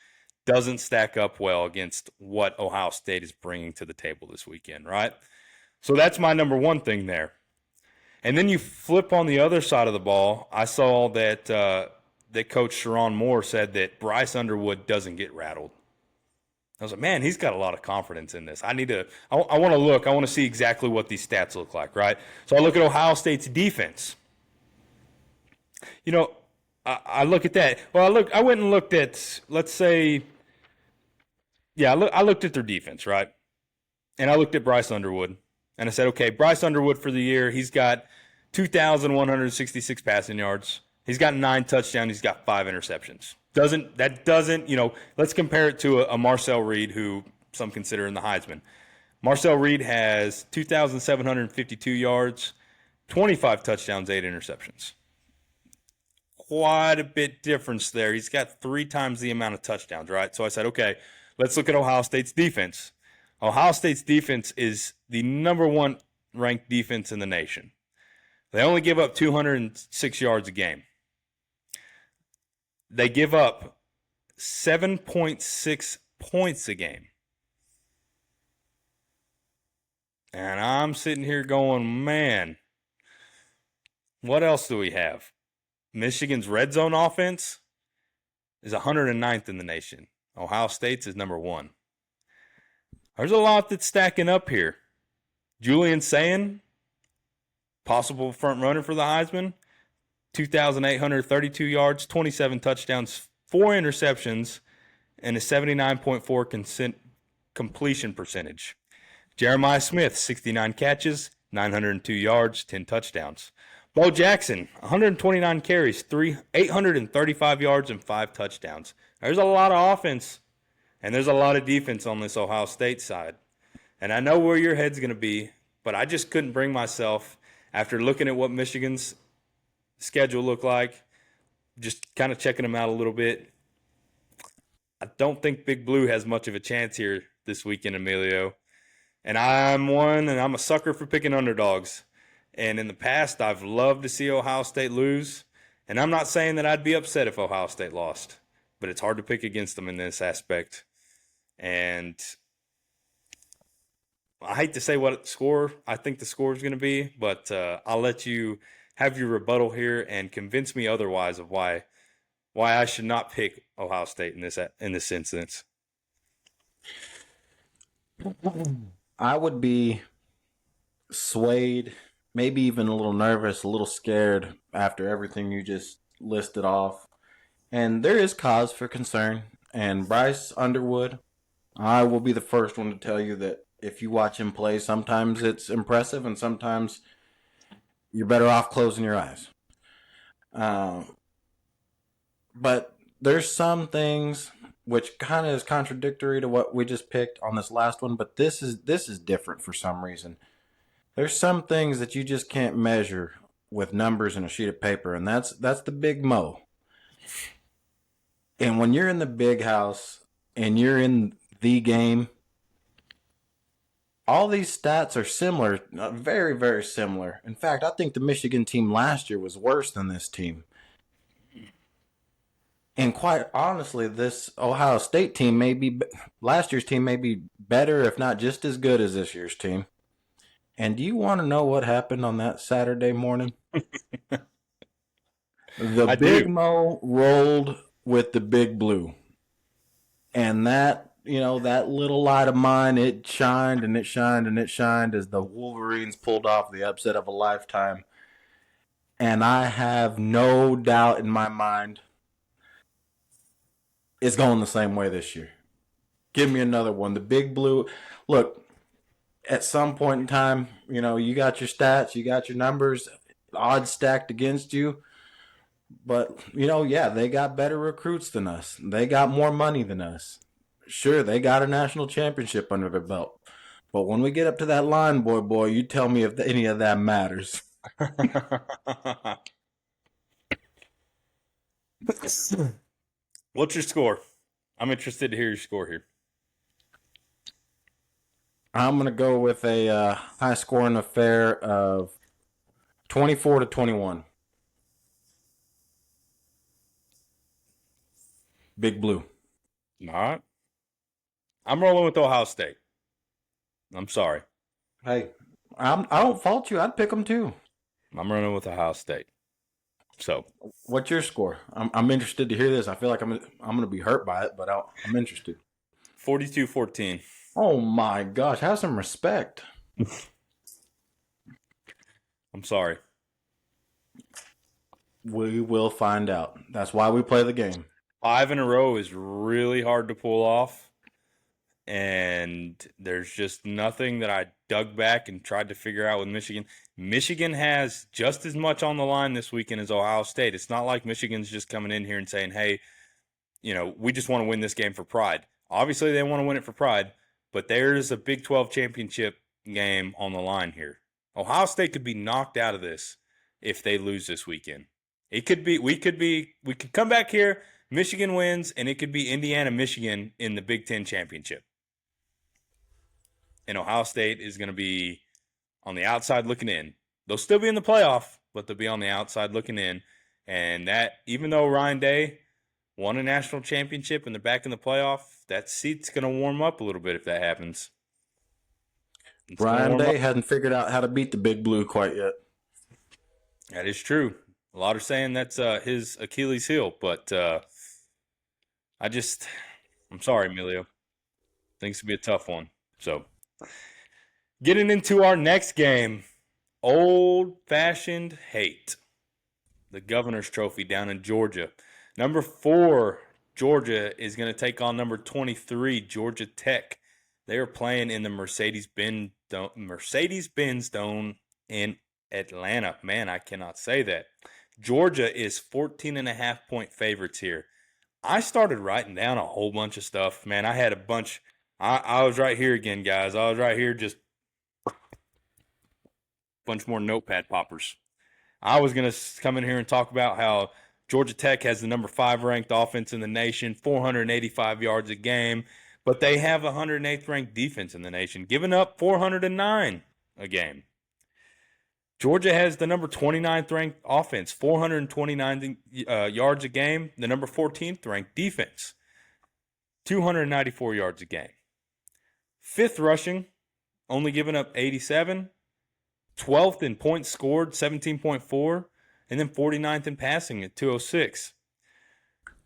doesn't stack up well against what Ohio State is bringing to the table this weekend, right? So that's my number one thing there. And then you flip on the other side of the ball. I saw that Coach Sharon Moore said that Bryce Underwood doesn't get rattled. I was like, man, he's got a lot of confidence in this. I want to look. I want to see exactly what these stats look like, right? So I look at Ohio State's defense. You know, I look at that. Well, I went and looked at, let's say, I looked at their defense, right? And I looked at Bryce Underwood. And I said, okay, Bryce Underwood for the year, he's got 2,166 passing yards. He's got 9 touchdowns. He's got 5 interceptions. Let's compare it to a Marcel Reed, who some consider in the Heisman. Marcel Reed has 2,752 yards, 25 touchdowns, 8 interceptions. Quite a bit difference there. He's got 3 times the amount of touchdowns, right? So I said, okay, let's look at Ohio State's defense. Ohio State's defense is the number 1 ranked defense in the nation. They only give up 206 yards a game. They give up 7.6 points a game. And I'm sitting here going, man, what else do we have? Michigan's red zone offense is 109th in the nation. Ohio State's is number 1. There's a lot that's stacking up here. Julian Sayin, possible front runner for the Heisman, 2,832 yards, 27 touchdowns, 4 interceptions, and a 79.4% completion percentage. Jeremiah Smith, 69 catches, 902 yards, 10 touchdowns. Bo Jackson, 129 carries, 835 yards, and 5 touchdowns. There's a lot of offense, and there's a lot of defense on this Ohio State side. And I know where your head's going to be, but I just couldn't bring myself, after looking at what Michigan's schedule looked like, just kind of checking them out a little bit. I don't think Big Blue has much of a chance here this weekend, Emilio. And I'm a sucker for picking underdogs. And in the past, I've loved to see Ohio State lose. And I'm not saying that I'd be upset if Ohio State lost, but it's hard to pick against them in this aspect. And I hate to say what score I think the score is going to be, but I'll let you have your rebuttal here and convince me otherwise of why I should not pick Ohio State in this instance. I would be swayed maybe even a little nervous, a little scared after everything you just listed off. And there is cause for concern. And Bryce Underwood, I will be the first one to tell you that if you watch him play, sometimes it's impressive and sometimes you're better off closing your eyes. But there's some things which kind of is contradictory to what we just picked on this last one, but this is different for some reason. There's some things that you just can't measure with numbers and a sheet of paper, and that's the big mo. And when you're in the big house and you're in the game, all these stats are similar, very, very similar. In fact, I think the Michigan team last year was worse than this team. And quite honestly, this Ohio State team last year's team may be better, if not just as good as this year's team. And do you want to know what happened on that Saturday morning? The Big Mo rolled with the Big Blue. And that little light of mine, it shined and it shined and it shined as the Wolverines pulled off the upset of a lifetime. And I have no doubt in my mind it's going the same way this year. Give me another one. The Big Blue. Look, at some point in time, you got your stats, you got your numbers, odds stacked against you. But, they got better recruits than us. They got more money than us. Sure, they got a national championship under their belt. But when we get up to that line, boy, you tell me if any of that matters. What's your score? I'm interested to hear your score here. I'm going to go with a high-scoring affair of 24-21. Big Blue. All right. I'm rolling with Ohio State. I'm sorry. Hey, I don't fault you. I'd pick them too. I'm running with Ohio State. So, what's your score? I'm interested to hear this. I feel like I'm going to be hurt by it, but I'm interested. 42-14. Oh my gosh, have some respect. I'm sorry. We will find out. That's why we play the game. 5 in a row is really hard to pull off. And there's just nothing that I dug back and tried to figure out with Michigan. Michigan has just as much on the line this weekend as Ohio State. It's not like Michigan's just coming in here and saying, hey, we just want to win this game for pride. Obviously, they want to win it for pride, but there's a Big 12 championship game on the line here. Ohio State could be knocked out of this if they lose this weekend. We could come back here, Michigan wins, and it could be Indiana-Michigan in the Big 10 championship. And Ohio State is going to be on the outside looking in. They'll still be in the playoff, but they'll be on the outside looking in. And that, even though Ryan Day won a national championship and they're back in the playoff, that seat's going to warm up a little bit if that happens. Ryan Day hadn't figured out how to beat the Big Blue quite yet. That is true. A lot are saying that's his Achilles heel, but I'm sorry, Emilio. I think it's going to be a tough one. So, getting into our next game, old-fashioned hate. The Governor's Trophy down in Georgia. Number 4, Georgia is going to take on number 23, Georgia Tech. They are playing in the Mercedes-Benz Dome in Atlanta. Man, I cannot say that. Georgia is 14.5-point favorites here. I started writing down a whole bunch of stuff. Man, I had a bunch. I was right here again, guys. I was right here, just a bunch more notepad poppers. I was going to come in here and talk about how Georgia Tech has the number 5 ranked offense in the nation, 485 yards a game, but they have 108th ranked defense in the nation, giving up 409 a game. Georgia has the number 29th ranked offense, 429 yards a game, the number 14th ranked defense, 294 yards a game. 5th rushing, only giving up 87. 12th in points scored, 17.4. And then 49th in passing at 206.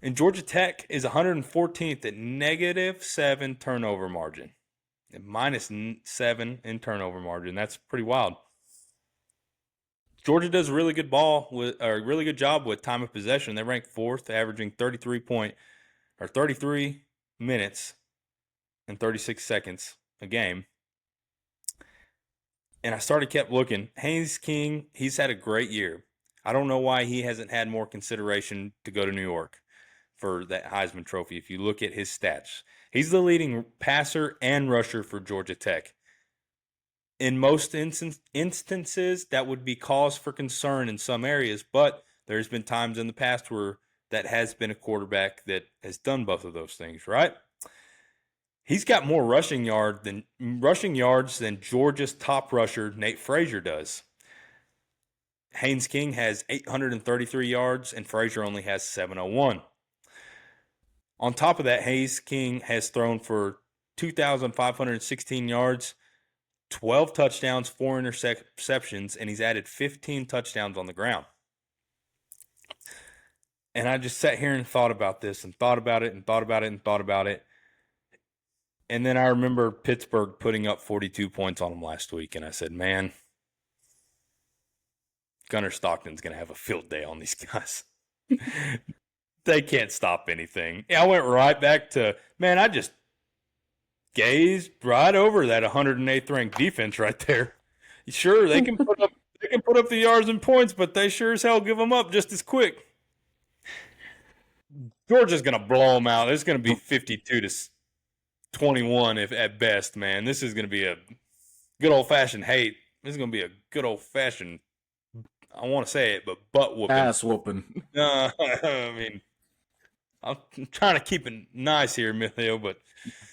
And Georgia Tech is 114th at -7 turnover margin. At -7 in turnover margin. That's pretty wild. Georgia does a really good really good job with time of possession. They rank fourth, averaging 33 minutes and 36 seconds a game. And I kept looking. Haynes King, he's had a great year. I don't know why he hasn't had more consideration to go to New York for that Heisman Trophy. If you look at his stats, he's the leading passer and rusher for Georgia Tech. In most instances, that would be cause for concern in some areas, but there's been times in the past where that has been a quarterback that has done both of those things, right? He's got more rushing yards than Georgia's top rusher, Nate Frazier, does. Haynes King has 833 yards, and Frazier only has 701. On top of that, Haynes King has thrown for 2,516 yards, 12 touchdowns, 4 interceptions, and he's added 15 touchdowns on the ground. And I just sat here and thought about this and thought about it and thought about it and thought about it. And then I remember Pittsburgh putting up 42 points on them last week, and I said, man, Gunnar Stockton's going to have a field day on these guys. They can't stop anything. Yeah, I went right back to, man, I just gazed right over that 108th ranked defense right there. Sure, they can put up the yards and points, but they sure as hell give them up just as quick. Georgia's going to blow them out. It's going to be 52-21 if at best, man. This is going to be a good old-fashioned hate. This is going to be a good old-fashioned, I want to say it, but butt whooping. Ass whooping. I mean, I'm trying to keep it nice here, Emilio, but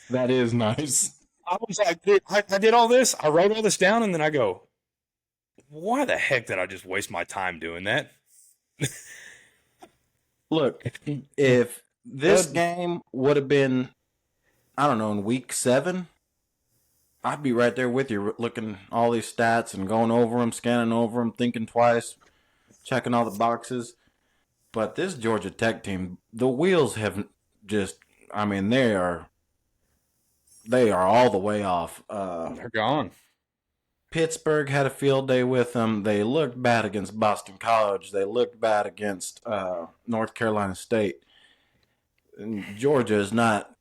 that is nice. I was like, I did all this. I wrote all this down, and then I go, why the heck did I just waste my time doing that? Look, if this game would have been, I don't know, in week 7, I'd be right there with you, looking all these stats and going over them, scanning over them, thinking twice, checking all the boxes. But this Georgia Tech team, the wheels have just, I mean, they are all the way off. They're gone. Pittsburgh had a field day with them. They looked bad against Boston College. They looked bad against North Carolina State. And Georgia is not.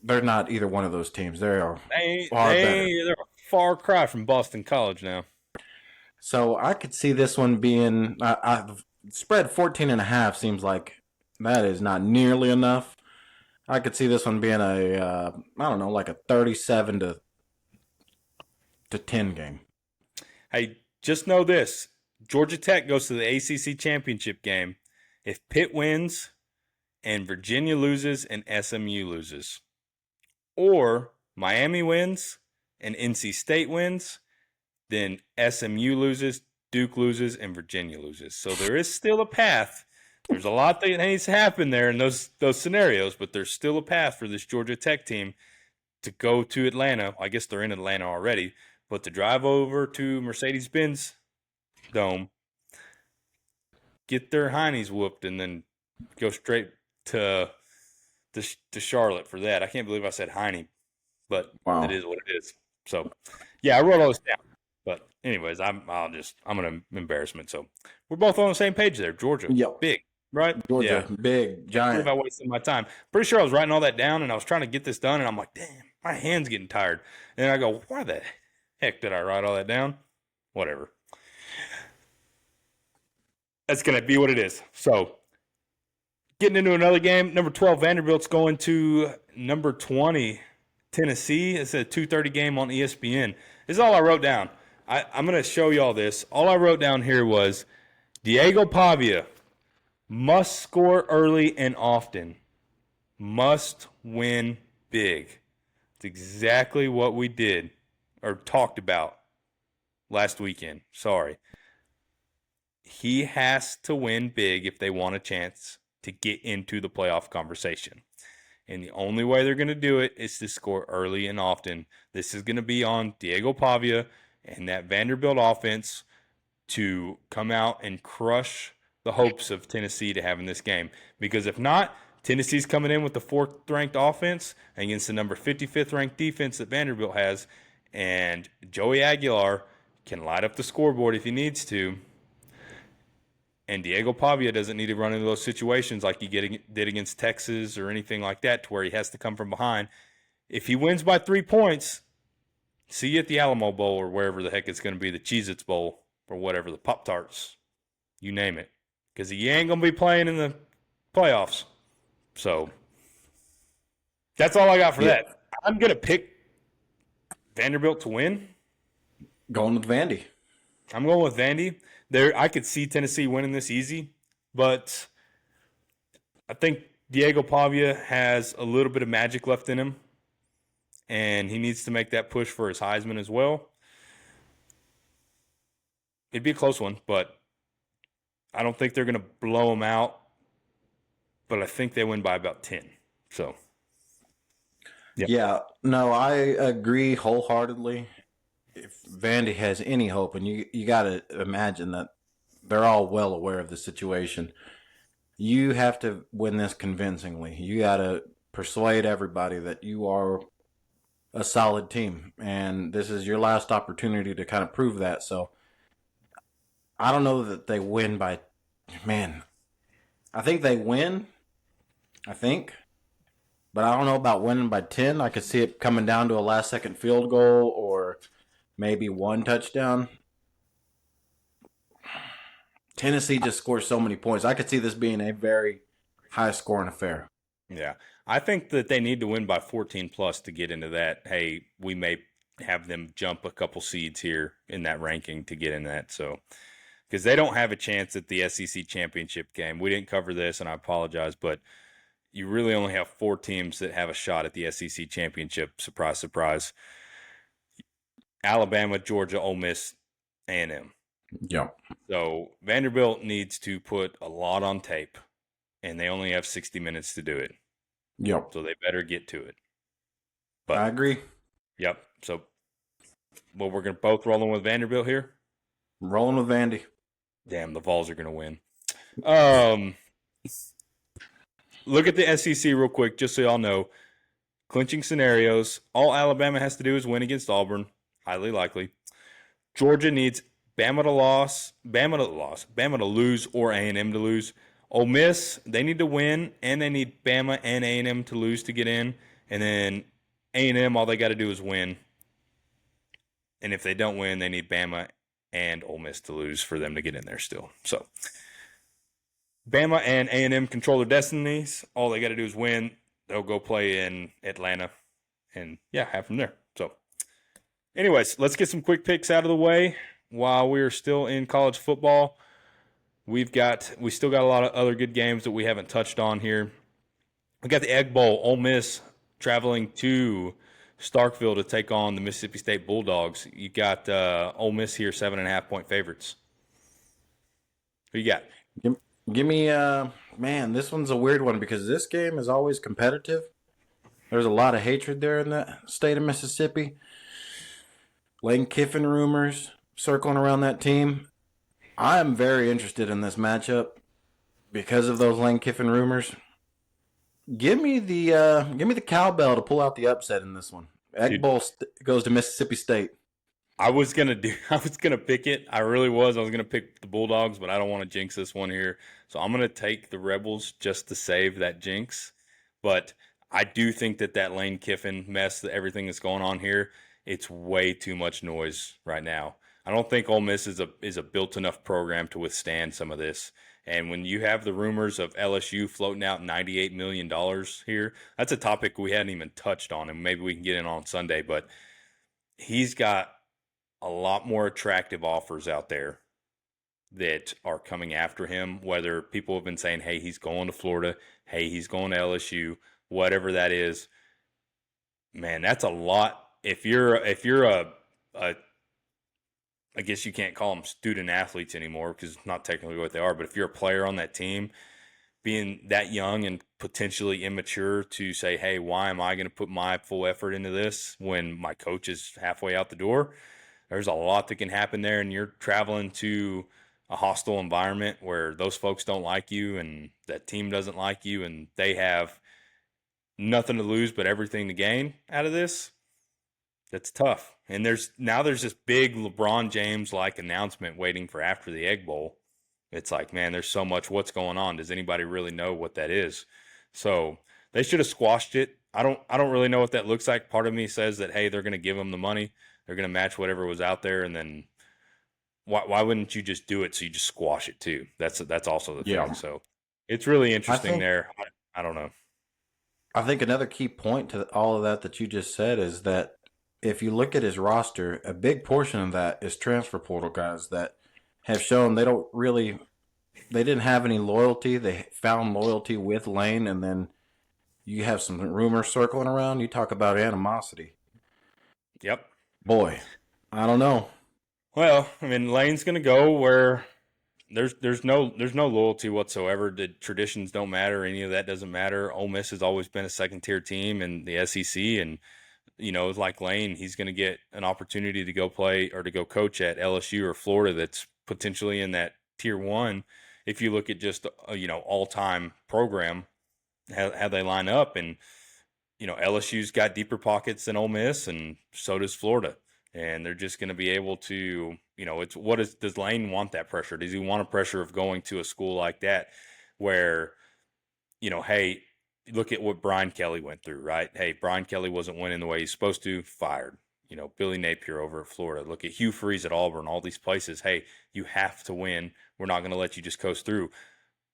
They're not either one of those teams. They are far better. They're a far cry from Boston College now. So I could see this one being. I've spread 14.5 seems like that is not nearly enough. I could see this one being I don't know, like a 37-10 game. Hey, just know this. Georgia Tech goes to the ACC championship game if Pitt wins and Virginia loses and SMU loses. Or Miami wins and NC State wins, then SMU loses, Duke loses, and Virginia loses. So there is still a path. There's a lot that needs to happen there in those scenarios, but there's still a path for this Georgia Tech team to go to Atlanta. I guess they're in Atlanta already, but to drive over to Mercedes-Benz Dome, get their heinies whooped, and then go straight to Charlotte for that. I can't believe I said heine, but It is what it is. So, yeah, I wrote all this down. But anyways, I'm an embarrassment. So we're both on the same page there. Georgia, big, right? Georgia, big, giant. I wasted my time. Pretty sure I was writing all that down, and I was trying to get this done, and I'm like, damn, my hand's getting tired. And then I go, why the heck did I write all that down? Whatever. That's gonna be what it is. So, getting into another game, number 12 Vanderbilt's going to number 20 Tennessee. It's a 2:30 game on ESPN. This is all I wrote down. I'm going to show you all this. All I wrote down here was Diego Pavia must score early and often. Must win big. It's exactly what we did or talked about last weekend. Sorry. He has to win big if they want a chance to get into the playoff conversation. And the only way they're going to do it is to score early and often. This is going to be on Diego Pavia and that Vanderbilt offense to come out and crush the hopes of Tennessee to have in this game. Because if not, Tennessee's coming in with the 4th-ranked offense against the number 55th-ranked defense that Vanderbilt has. And Joey Aguilar can light up the scoreboard if he needs to. And Diego Pavia doesn't need to run into those situations like he did against Texas or anything like that to where he has to come from behind. If he wins by 3 points, see you at the Alamo Bowl or wherever the heck it's going to be, the Cheez-Its Bowl or whatever, the Pop-Tarts, you name it. Because he ain't going to be playing in the playoffs. So that's all I got for that. I'm going to pick Vanderbilt to win. Going with Vandy. I'm going with Vandy. I could see Tennessee winning this easy, but I think Diego Pavia has a little bit of magic left in him, and he needs to make that push for his Heisman as well. It'd be a close one, but I don't think they're going to blow him out, but I think they win by about 10. So, yeah, no, I agree wholeheartedly. If Vandy has any hope, and you got to imagine that they're all well aware of the situation, you have to win this convincingly. You got to persuade everybody that you are a solid team, and this is your last opportunity to kind of prove that. So I don't know that they win by, man, I think they win, but I don't know about winning by 10. I could see it coming down to a last-second field goal or maybe one touchdown. Tennessee just scores so many points. I could see this being a very high-scoring affair. Yeah. I think that they need to win by 14 plus to get into that. Hey, we may have them jump a couple seeds here in that ranking to get in that. So, because they don't have a chance at the SEC championship game. We didn't cover this, and I apologize, but you really only have 4 teams that have a shot at the SEC championship. Surprise, surprise. Alabama, Georgia, Ole Miss, A&M. Yeah. So Vanderbilt needs to put a lot on tape, and they only have 60 minutes to do it. Yep. So they better get to it. But I agree. Yep. So, well, we're going to both rolling with Vanderbilt here. Rolling with Vandy. Damn, the Vols are going to win. Look at the SEC real quick, just so y'all know. Clinching scenarios. All Alabama has to do is win against Auburn. Highly likely. Georgia needs Bama to lose, or A&M to lose. Ole Miss, they need to win, and they need Bama and A&M to lose to get in. And then A&M, all they got to do is win. And if they don't win, they need Bama and Ole Miss to lose for them to get in there still. So Bama and A&M control their destinies. All they got to do is win. They'll go play in Atlanta and, have from there. So anyways, let's get some quick picks out of the way while we're still in college football. We still got a lot of other good games that we haven't touched on here. We got the Egg Bowl, Ole Miss traveling to Starkville to take on the Mississippi State Bulldogs. You got Ole Miss here, 7.5-point favorites. Who you got? Give me, man, this one's a weird one because this game is always competitive. There's a lot of hatred there in the state of Mississippi. Lane Kiffin rumors circling around that team. I am very interested in this matchup because of those Lane Kiffin rumors. Give me the cowbell to pull out the upset in this one. Egg Bowl goes to Mississippi State. I was gonna pick it. I really was. I was gonna pick the Bulldogs, but I don't want to jinx this one here. So I'm gonna take the Rebels just to save that jinx. But I do think that Lane Kiffin mess, that everything that's going on here, it's way too much noise right now. I don't think Ole Miss is a built enough program to withstand some of this. And when you have the rumors of LSU floating out $98 million here, that's a topic we hadn't even touched on, and maybe we can get in on Sunday. But he's got a lot more attractive offers out there that are coming after him, whether people have been saying, hey, he's going to Florida, hey, he's going to LSU, whatever that is. Man, that's a lot. If you're a I guess you can't call them student athletes anymore because it's not technically what they are, but if you're a player on that team, being that young and potentially immature to say, hey, why am I going to put my full effort into this when my coach is halfway out the door? There's a lot that can happen there, and you're traveling to a hostile environment where those folks don't like you and that team doesn't like you, and they have nothing to lose but everything to gain out of this. That's tough. And there's this big LeBron James like announcement waiting for after the Egg Bowl. It's like, man, there's so much. What's going on? Does anybody really know what that is? So they should have squashed it. I don't really know what that looks like. Part of me says that, hey, they're going to give them the money. They're going to match whatever was out there, and then why wouldn't you just do it so you just squash it too? That's also the thing. So it's really interesting there. I don't know. I think another key point to all of that you just said is that if you look at his roster, a big portion of that is transfer portal guys that have shown they didn't have any loyalty. They found loyalty with Lane, and then you have some rumors circling around. You talk about animosity. Yep. Boy, I don't know. Well, I mean, Lane's going to go where there's no loyalty whatsoever. The traditions don't matter. Any of that doesn't matter. Ole Miss has always been a second-tier team in the SEC, and it's like Lane, he's going to get an opportunity to go play or to go coach at LSU or Florida that's potentially in that tier 1. If you look at just, all-time program, how they line up. And, LSU's got deeper pockets than Ole Miss, and so does Florida. And they're just going to be able to, does Lane want that pressure? Does he want a pressure of going to a school like that where, hey, look at what Brian Kelly went through, right? Hey, Brian Kelly wasn't winning the way he's supposed to, fired. Billy Napier over at Florida. Look at Hugh Freeze at Auburn, all these places. Hey, you have to win. We're not going to let you just coast through.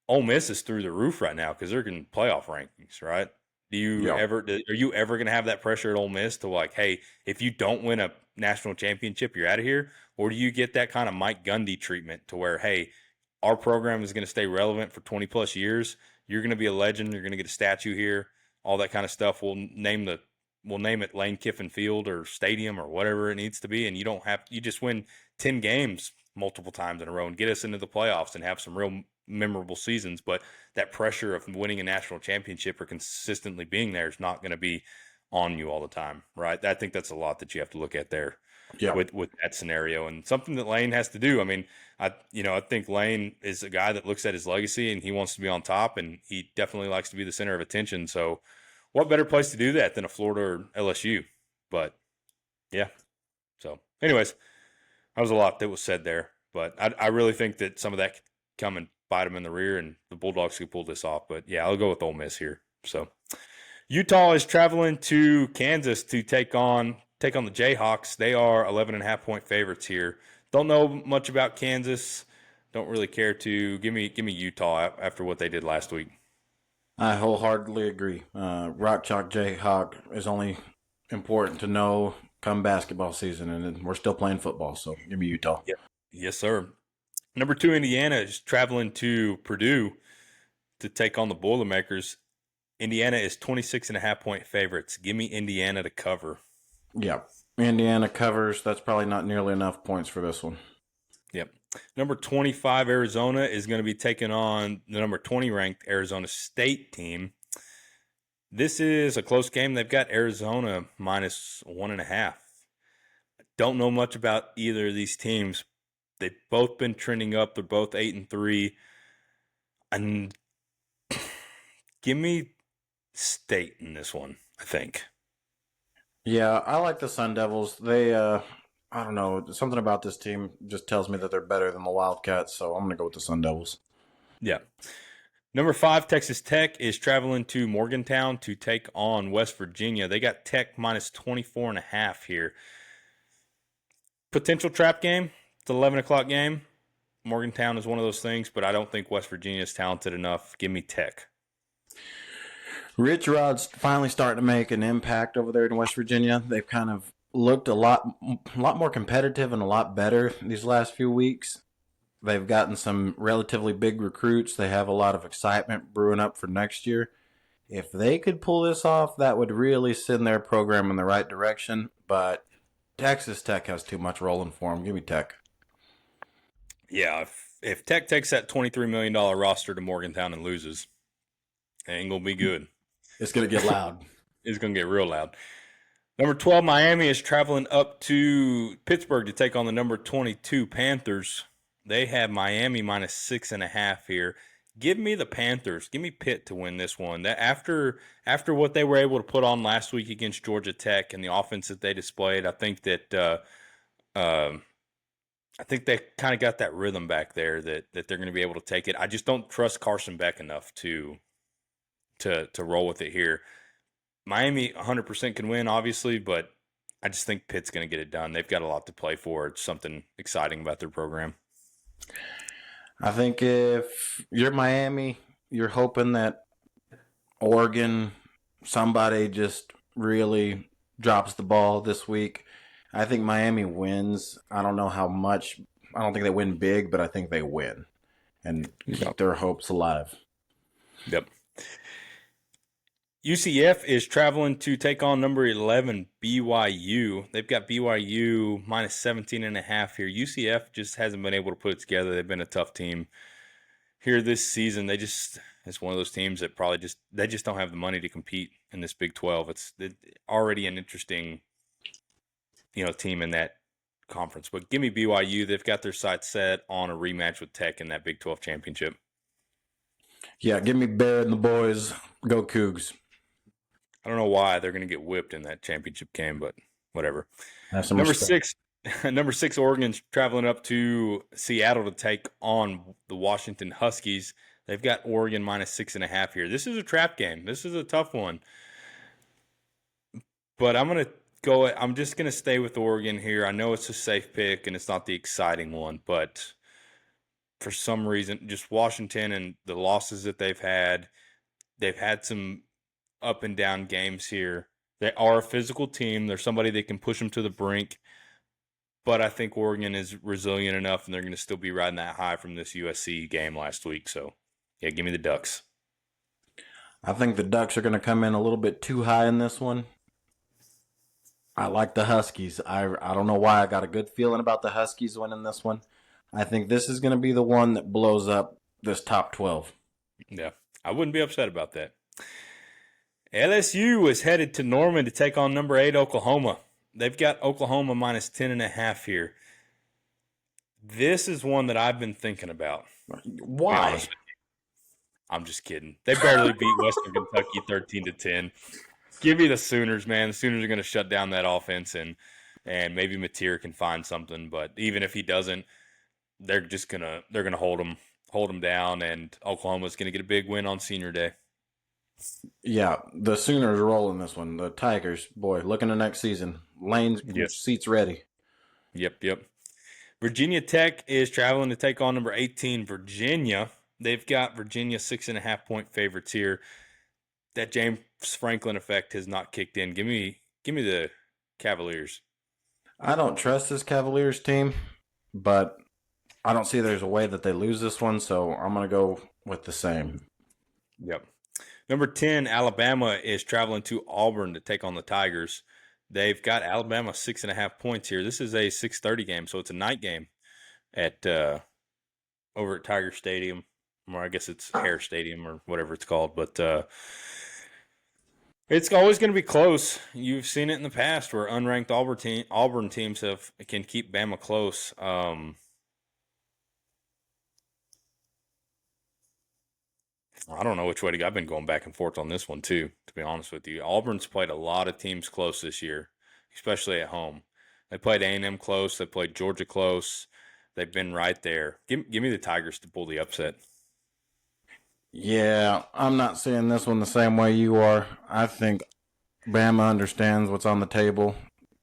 Ole Miss is through the roof right now because they're in playoff rankings, right? Are you ever going to have that pressure at Ole Miss to like, hey, if you don't win a national championship, you're out of here? Or do you get that kind of Mike Gundy treatment to where, hey, our program is going to stay relevant for 20 plus years. You're going to be a legend. You're going to get a statue here, all that kind of stuff. We'll name it Lane Kiffin Field or Stadium or whatever it needs to be. And you just win 10 games multiple times in a row and get us into the playoffs and have some real memorable seasons. But that pressure of winning a national championship or consistently being there is not going to be on you all the time, right? I think that's a lot that you have to look at there with that scenario, and something that Lane has to do. I mean, I think Lane is a guy that looks at his legacy and he wants to be on top, and he definitely likes to be the center of attention. So what better place to do that than a Florida or LSU? But yeah. So anyways, that was a lot that was said there, but I really think that some of that could come and bite them in the rear, and the Bulldogs could pull this off. But yeah, I'll go with Ole Miss here. So Utah is traveling to Kansas to take on the Jayhawks. They are 11.5-point favorites here. Don't know much about Kansas. Don't really care to. Give me Utah after what they did last week. I wholeheartedly agree. Rock Chalk Jayhawk is only important to know come basketball season, and we're still playing football, so give me Utah. Yep. Yes, sir. Number 2, Indiana is traveling to Purdue to take on the Boilermakers. Indiana is 26.5-point favorites. Give me Indiana to cover. Yeah, Indiana covers. That's probably not nearly enough points for this one. Yep. Number 25, Arizona, is going to be taking on the number 20 ranked Arizona State team. This is a close game. They've got Arizona minus 1.5. Don't know much about either of these teams. They've both been trending up. They're both 8-3. And give me State in this one, I think. Yeah, I like the Sun Devils. They, I don't know, something about this team just tells me that they're better than the Wildcats, so I'm going to go with the Sun Devils. Yeah. Number 5, Texas Tech is traveling to Morgantown to take on West Virginia. They got Tech minus 24.5 here. Potential trap game. It's an 11 o'clock game. Morgantown is one of those things, but I don't think West Virginia is talented enough. Give me Tech. Rich Rod's finally starting to make an impact over there in West Virginia. They've kind of looked a lot more competitive and a lot better these last few weeks. They've gotten some relatively big recruits. They have a lot of excitement brewing up for next year. If they could pull this off, that would really send their program in the right direction. But Texas Tech has too much rolling for them. Give me Tech. Yeah, if Tech takes that $23 million roster to Morgantown and loses, it ain't going to be good. It's going to get loud. It's going to get real loud. Number 12, Miami is traveling up to Pittsburgh to take on the number 22 Panthers. They have Miami minus 6.5 here. Give me the Panthers. Give me Pitt to win this one. That after what they were able to put on last week against Georgia Tech and the offense that they displayed, I think that I think they kind of got that rhythm back there that they're going to be able to take it. I just don't trust Carson Beck enough to roll with it here. Miami 100% can win, obviously, but I just think Pitt's going to get it done. They've got a lot to play for. It's something exciting about their program. I think if you're Miami, you're hoping that Oregon, somebody just really drops the ball this week. I think Miami wins. I don't know how much. I don't think they win big, but I think they win and keep their hopes alive. Yep. UCF is traveling to take on number 11 BYU. They've got BYU minus 17.5 here. UCF just hasn't been able to put it together. They've been a tough team here this season. It's one of those teams that they just don't have the money to compete in this Big 12. It's already an interesting, team in that conference. But give me BYU. They've got their sights set on a rematch with Tech in that Big 12 championship. Yeah, give me Bear and the boys. Go Cougs. I don't know why they're going to get whipped in that championship game, but whatever. Number six, Oregon's traveling up to Seattle to take on the Washington Huskies. They've got Oregon minus 6.5 here. This is a trap game. This is a tough one. But I'm just going to stay with Oregon here. I know it's a safe pick and it's not the exciting one, but for some reason, just Washington and the losses that they've had some up and down games here. They are a physical team. They're somebody that can push them to the brink. But I think Oregon is resilient enough, and they're going to still be riding that high from this USC game last week. So, yeah, give me the Ducks. I think the Ducks are going to come in a little bit too high in this one. I like the Huskies. I don't know why. I got a good feeling about the Huskies winning this one. I think this is going to be the one that blows up this top 12. Yeah, I wouldn't be upset about that. LSU is headed to Norman to take on number 8 Oklahoma. They've got Oklahoma minus 10.5 here. This is one that I've been thinking about. Why? I'm just kidding. They barely beat Western Kentucky 13-10. Give me the Sooners, man. The Sooners are going to shut down that offense, and maybe Mateer can find something. But even if he doesn't, they're gonna hold him down, and Oklahoma's going to get a big win on Senior Day. Yeah, the Sooners roll in this one. The Tigers, boy, looking to next season. Lane's seats ready. Yep. Virginia Tech is traveling to take on number 18 Virginia. They've got Virginia 6.5-point favorites here. That James Franklin effect has not kicked in. Give me the Cavaliers. I don't trust this Cavaliers team, but I don't see there's a way that they lose this one, so I'm going to go with the same. Yep. Number 10, Alabama is traveling to Auburn to take on the Tigers. They've got Alabama 6.5 points here. This is a 6:30 game, so it's a night game at over at Tiger Stadium, or I guess it's Hare Stadium or whatever it's called. But it's always going to be close. You've seen it in the past where unranked Auburn teams can keep Bama close. I don't know which way to go. I've been going back and forth on this one too, to be honest with you. Auburn's played a lot of teams close this year, especially at home. They played A&M close. They played Georgia close. They've been right there. Give me the Tigers to pull the upset. Yeah, I'm not seeing this one the same way you are. I think Bama understands what's on the table.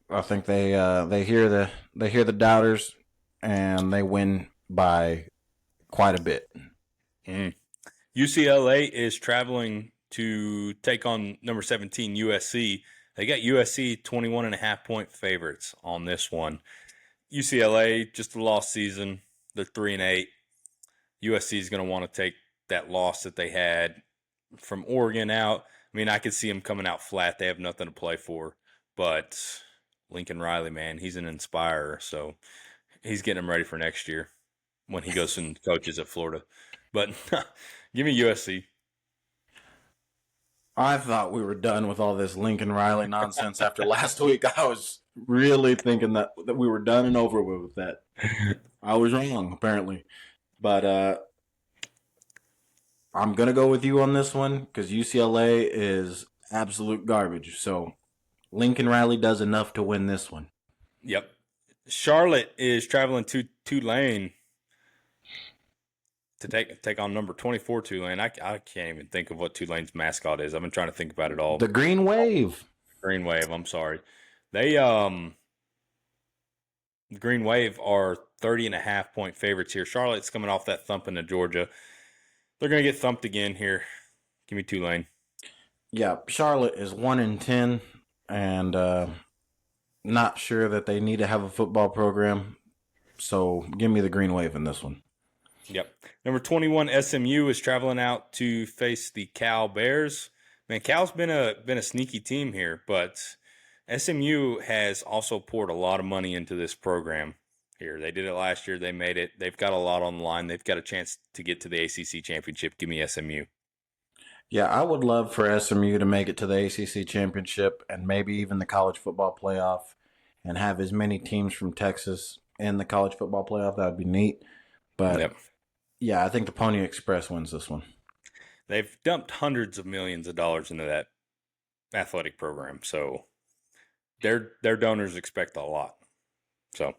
I think they hear the doubters, and they win by quite a bit. UCLA is traveling to take on number 17 USC. They got USC 21.5-point favorites on this one. UCLA just a lost season. They're 3-8. USC is going to want to take that loss that they had from Oregon out. I mean, I could see them coming out flat. They have nothing to play for. But Lincoln Riley, man, he's an inspirer. So he's getting them ready for next year when he goes and coaches at Florida. But give me USC. I thought we were done with all this Lincoln Riley nonsense after last week. I was really thinking that we were done and over with that. I was wrong, apparently. But I'm going to go with you on this one because UCLA is absolute garbage. So Lincoln Riley does enough to win this one. Yep. Charlotte is traveling to Tulane to take on number 24 Tulane. I can't even think of what Tulane's mascot is. I've been trying to think about it all. The Green Wave. Green Wave, I'm sorry. They the Green Wave are 30.5-point favorites here. Charlotte's coming off that thumping to Georgia. They're going to get thumped again here. Give me Tulane. Yeah, Charlotte is 1-10 and not sure that they need to have a football program. So give me the Green Wave in this one. Yep. Number 21 SMU is traveling out to face the Cal Bears. Man, Cal's been a sneaky team here, but SMU has also poured a lot of money into this program here. They did it last year. They made it. They've got a lot on the line. They've got a chance to get to the ACC championship. Give me SMU. Yeah, I would love for SMU to make it to the ACC championship and maybe even the college football playoff and have as many teams from Texas in the college football playoff. That would be neat. But Yep. yeah, I think the Pony Express wins this one. They've dumped hundreds of millions of dollars into that athletic program, so their donors expect a lot. So,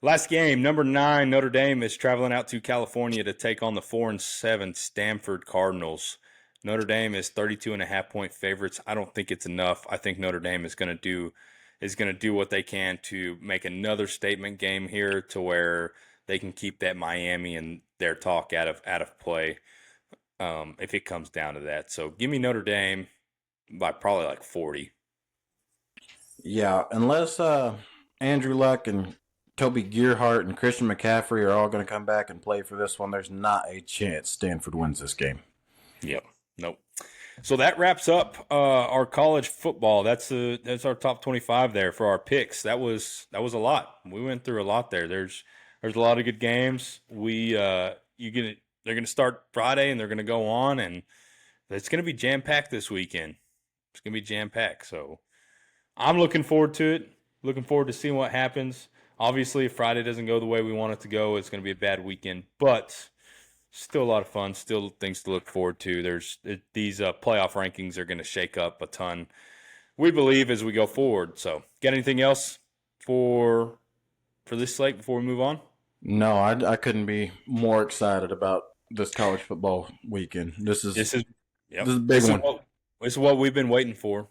last game, number 9 Notre Dame is traveling out to California to take on the 4-7 Stanford Cardinals. Notre Dame is 32.5-point favorites. I don't think it's enough. I think Notre Dame is going to do what they can to make another statement game here to where they can keep that Miami and their talk out of play. If it comes down to that. So give me Notre Dame by probably like 40. Yeah, unless Andrew Luck and Toby Gearhart and Christian McCaffrey are all going to come back and play for this one, there's not a chance Stanford wins this game. Yep. Nope. So that wraps up our college football. That's our top 25 there for our picks. That was a lot. We went through a lot there. There's a lot of good games. They're going to start Friday, and they're going to go on, and it's going to be jam-packed this weekend. It's going to be jam-packed. So I'm looking forward to it, looking forward to seeing what happens. Obviously, if Friday doesn't go the way we want it to go, it's going to be a bad weekend, but still a lot of fun, still things to look forward to. These playoff rankings are going to shake up a ton, we believe, as we go forward. So got anything else for this slate before we move on? No, I couldn't be more excited about this college football weekend. This is a big one. This is what we've been waiting for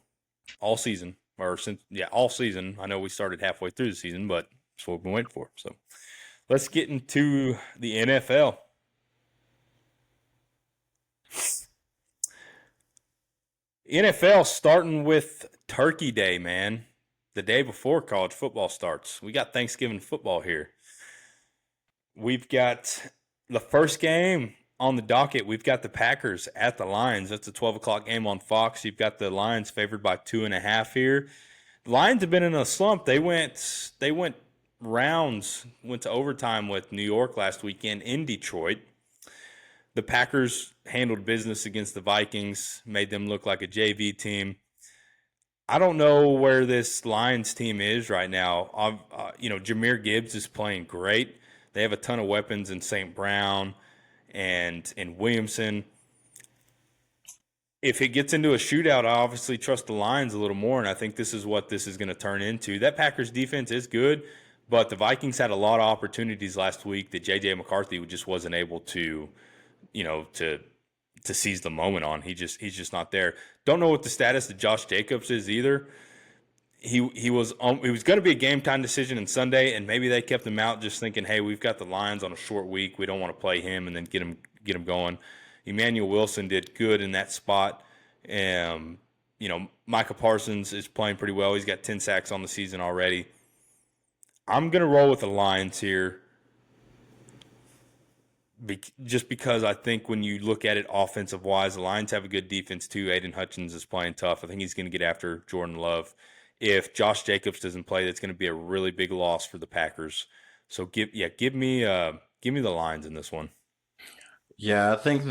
all season, all season. I know we started halfway through the season, but it's what we've been waiting for. So let's get into the NFL. NFL starting with Turkey Day, man. The day before college football starts. We got Thanksgiving football here. We've got the first game on the docket. We've got the Packers at the Lions. That's a 12 o'clock game on Fox. You've got the Lions favored by 2.5 here. The Lions have been in a slump. They went to overtime with New York last weekend in Detroit. The Packers handled business against the Vikings, made them look like a JV team. I don't know where this Lions team is right now. Jahmyr Gibbs is playing great. They have a ton of weapons in St. Brown and in Williamson. If it gets into a shootout, I obviously trust the Lions a little more, and I think this is what this is going to turn into. That Packers defense is good, but the Vikings had a lot of opportunities last week that J.J. McCarthy just wasn't able to seize the moment on. He's just not there. Don't know what the status of Josh Jacobs is either. He was going to be a game time decision on Sunday, and maybe they kept him out just thinking, hey, we've got the Lions on a short week. We don't want to play him and then get him going. Emmanuel Wilson did good in that spot. Micah Parsons is playing pretty well. He's got 10 sacks on the season already. I'm going to roll with the Lions here just because I think when you look at it offensive-wise, the Lions have a good defense too. Aiden Hutchins is playing tough. I think he's going to get after Jordan Love. If Josh Jacobs doesn't play, that's going to be a really big loss for the Packers. So give me the Lions in this one. Yeah, I think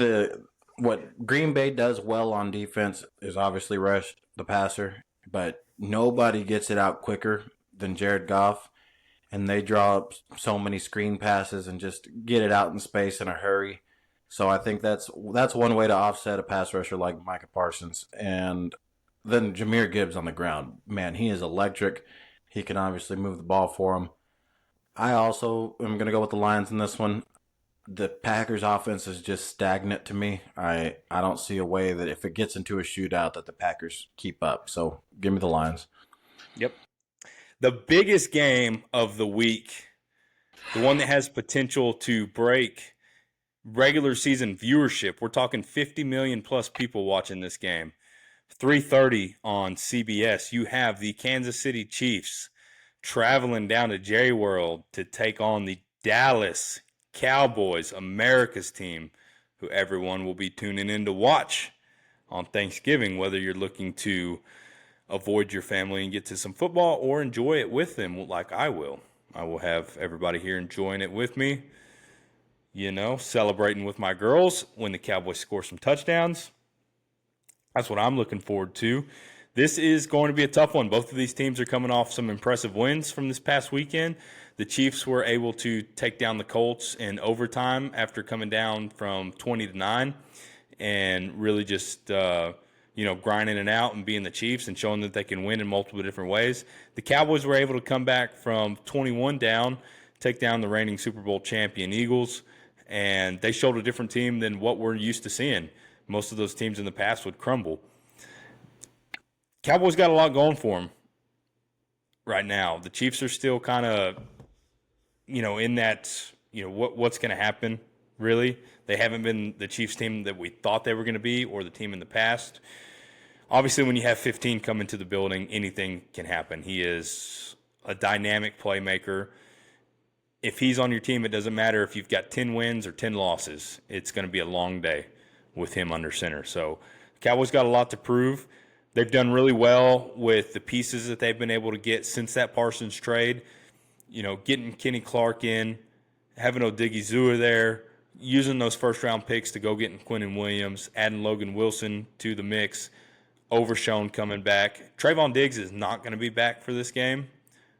what Green Bay does well on defense is obviously rush the passer, but nobody gets it out quicker than Jared Goff, and they draw up so many screen passes and just get it out in space in a hurry. So I think that's one way to offset a pass rusher like Micah Parsons. And then Jahmyr Gibbs on the ground. Man, he is electric. He can obviously move the ball for him. I also am going to go with the Lions in this one. The Packers offense is just stagnant to me. I don't see a way that if it gets into a shootout that the Packers keep up. So give me the Lions. Yep. The biggest game of the week, the one that has potential to break regular season viewership. We're talking 50 million plus people watching this game. 3:30 on CBS. You have the Kansas City Chiefs traveling down to Jerry World to take on the Dallas Cowboys, America's team, who everyone will be tuning in to watch on Thanksgiving, whether you're looking to avoid your family and get to some football or enjoy it with them like I will. I will have everybody here enjoying it with me, celebrating with my girls when the Cowboys score some touchdowns. That's what I'm looking forward to. This is going to be a tough one. Both of these teams are coming off some impressive wins from this past weekend. The Chiefs were able to take down the Colts in overtime after coming down from 20-9 and really just, grinding it out and being the Chiefs and showing that they can win in multiple different ways. The Cowboys were able to come back from 21 down, take down the reigning Super Bowl champion Eagles, and they showed a different team than what we're used to seeing. Most of those teams in the past would crumble. Cowboys got a lot going for them right now. The Chiefs are still kind of, in that, what's going to happen, really. They haven't been the Chiefs team that we thought they were going to be or the team in the past. Obviously, when you have 15 come into the building, anything can happen. He is a dynamic playmaker. If he's on your team, it doesn't matter if you've got 10 wins or 10 losses. It's going to be a long day with him under center. So Cowboys got a lot to prove. They've done really well with the pieces that they've been able to get since that Parsons trade. Getting Kenny Clark in, having Odigizua there, using those first-round picks to go getting Quinnen Williams, adding Logan Wilson to the mix, Overshown coming back. Trayvon Diggs is not going to be back for this game.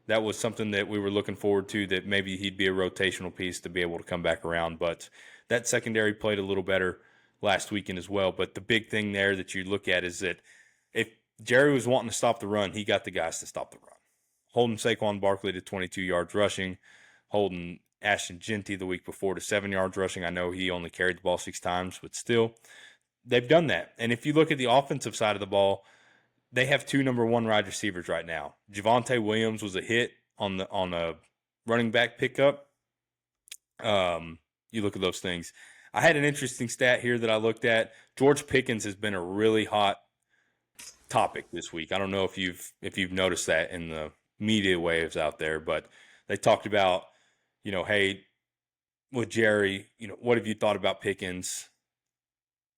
That was something that we were looking forward to, that maybe he'd be a rotational piece to be able to come back around. But that secondary played a little better last weekend as well. But the big thing there that you look at is that if Jerry was wanting to stop the run, he got the guys to stop the run. Holding Saquon Barkley to 22 yards rushing, holding Ashton Genty the week before to 7 yards rushing. I know he only carried the ball 6 times, but still, they've done that. And if you look at the offensive side of the ball, they have 2 number 1 wide receivers right now. Javonte Williams was a hit on a running back pickup. You look at those things. I had an interesting stat here that I looked at. George Pickens has been a really hot topic this week. I don't know if you've noticed that in the media waves out there, but they talked about, hey, with Jerry, what have you thought about Pickens?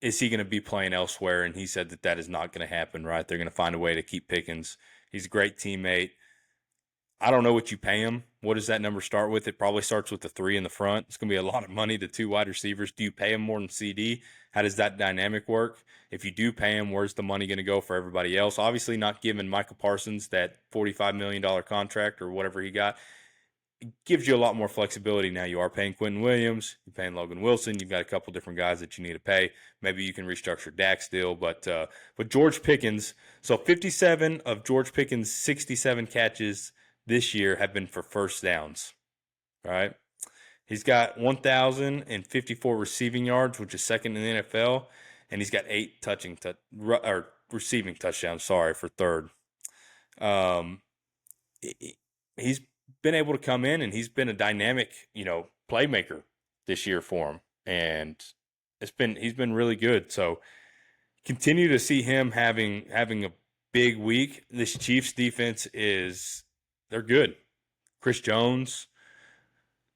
Is he going to be playing elsewhere? And he said that is not going to happen, right? They're going to find a way to keep Pickens. He's a great teammate. I don't know what you pay him. What does that number start with? It probably starts with the 3 in the front. It's going to be a lot of money to 2 wide receivers. Do you pay him more than CD? How does that dynamic work? If you do pay him, where's the money going to go for everybody else? Obviously not giving Michael Parsons that $45 million contract or whatever he got. It gives you a lot more flexibility now. You are paying Quinnen Williams. You're paying Logan Wilson. You've got a couple different guys that you need to pay. Maybe you can restructure Dak's deal. But George Pickens, so 57 of George Pickens' 67 catches this year have been for first downs. All right. He's got 1,054 receiving yards, which is second in the NFL, and he's got 8 receiving touchdowns, for third. He's been able to come in, and he's been a dynamic, playmaker this year for him, and he's been really good. So continue to see him having a big week. This Chiefs defense they're good. Chris Jones.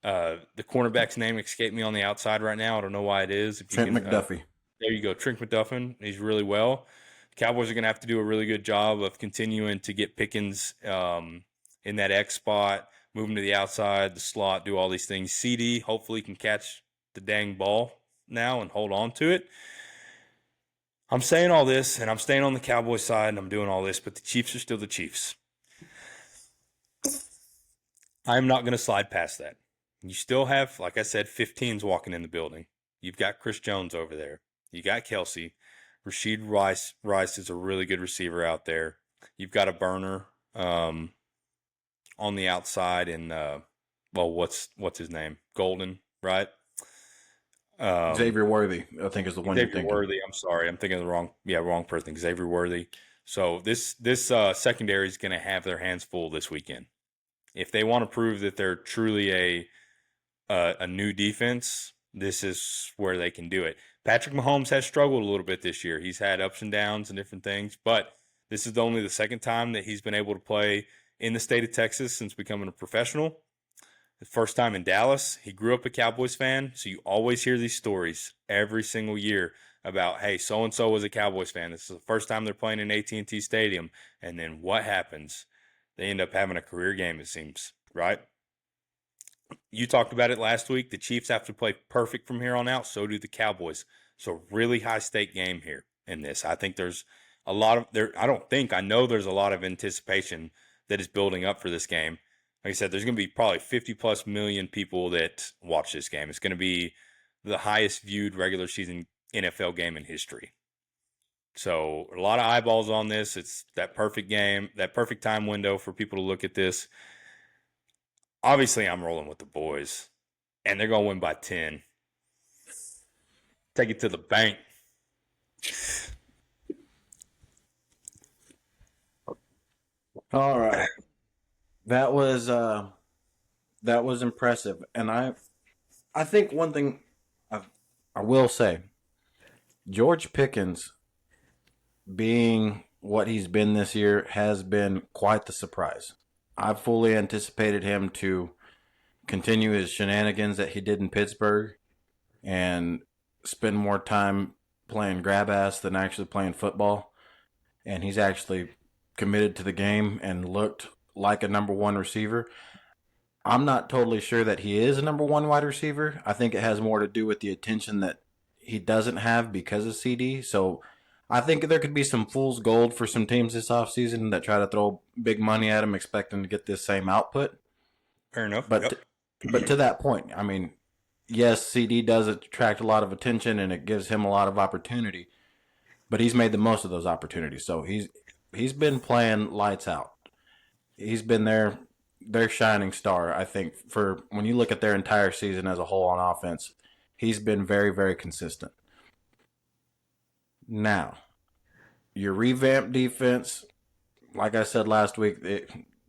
The cornerback's name escaped me on the outside right now. I don't know why it is. Trent McDuffie. There you go. Trent McDuffie. He's really well. Cowboys are going to have to do a really good job of continuing to get Pickens in that X spot, moving to the outside, the slot, do all these things. CD hopefully can catch the dang ball now and hold on to it. I'm saying all this, and I'm staying on the Cowboys side, and I'm doing all this, but the Chiefs are still the Chiefs. I'm not going to slide past that. You still have, like I said, 15s walking in the building. You've got Chris Jones over there. You got Kelsey. Rice is a really good receiver out there. You've got a burner on the outside, and what's his name? Golden, right? Xavier Worthy, I think, is the one you're Xavier thinking. Worthy. I'm sorry, I'm thinking of the wrong person. Xavier Worthy. So this secondary is going to have their hands full this weekend. If they want to prove that they're truly a new defense, this is where they can do it. Patrick Mahomes has struggled a little bit this year. He's had ups and downs and different things, but this is only the second time that he's been able to play in the state of Texas since becoming a professional. The first time in Dallas. He grew up a Cowboys fan, so you always hear these stories every single year about, hey, so-and-so was a Cowboys fan. This is the first time they're playing in AT&T Stadium. And then what happens? They end up having a career game, it seems, right? You talked about it last week. The Chiefs have to play perfect from here on out. So do the Cowboys. So really high-stake game here in this. I think there's a lot of there. I know there's a lot of anticipation that is building up for this game. Like I said, there's going to be probably 50+ million people that watch this game. It's going to be the highest viewed regular season NFL game in history. So a lot of eyeballs on this. It's that perfect game, that perfect time window for people to look at this. Obviously, I'm rolling with the boys, and they're going to win by 10. Take it to the bank. All right. That was impressive, and I think one thing I will say, George Pickens, being what he's been this year, has been quite the surprise. I fully anticipated him to continue his shenanigans that he did in Pittsburgh and spend more time playing grab ass than actually playing football. And he's actually committed to the game and looked like a number one receiver. I'm not totally sure that he is a number one wide receiver. I think it has more to do with the attention that he doesn't have because of CD. So I think there could be some fool's gold for some teams this offseason that try to throw big money at him expecting to get this same output. Fair enough. But but to that point, I mean, yes, CD does attract a lot of attention and it gives him a lot of opportunity, but he's made the most of those opportunities. So he's been playing lights out. He's been their shining star, I think, for when you look at their entire season as a whole on offense. He's been very, very consistent. Now, your revamped defense, like I said last week,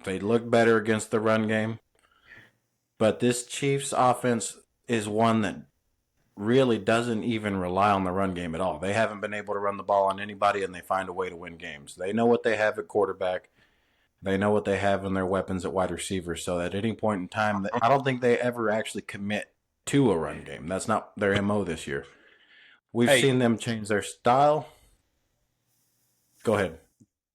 they look better against the run game. But this Chiefs offense is one that really doesn't even rely on the run game at all. They haven't been able to run the ball on anybody, and they find a way to win games. They know what they have at quarterback. They know what they have in their weapons at wide receiver. So at any point in time, I don't think they ever actually commit to a run game. That's not their MO this year. We've seen them change their style. Go ahead.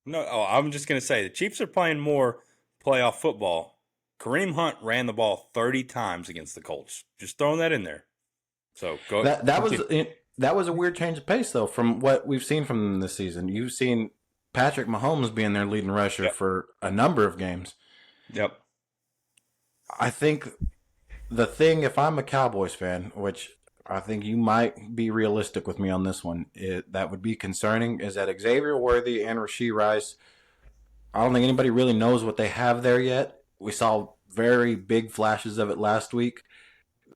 No, I'm just going to say the Chiefs are playing more playoff football. Kareem Hunt ran the ball 30 times against the Colts. Just throwing that in there. So go. That was a weird change of pace, though, from what we've seen from them this season. You've seen Patrick Mahomes being their leading rusher for a number of games. Yep. I think the thing, if I'm a Cowboys fan, which I think you might be realistic with me on this one, that would be concerning, is that Xavier Worthy and Rashee Rice, I don't think anybody really knows what they have there yet. We saw very big flashes of it last week.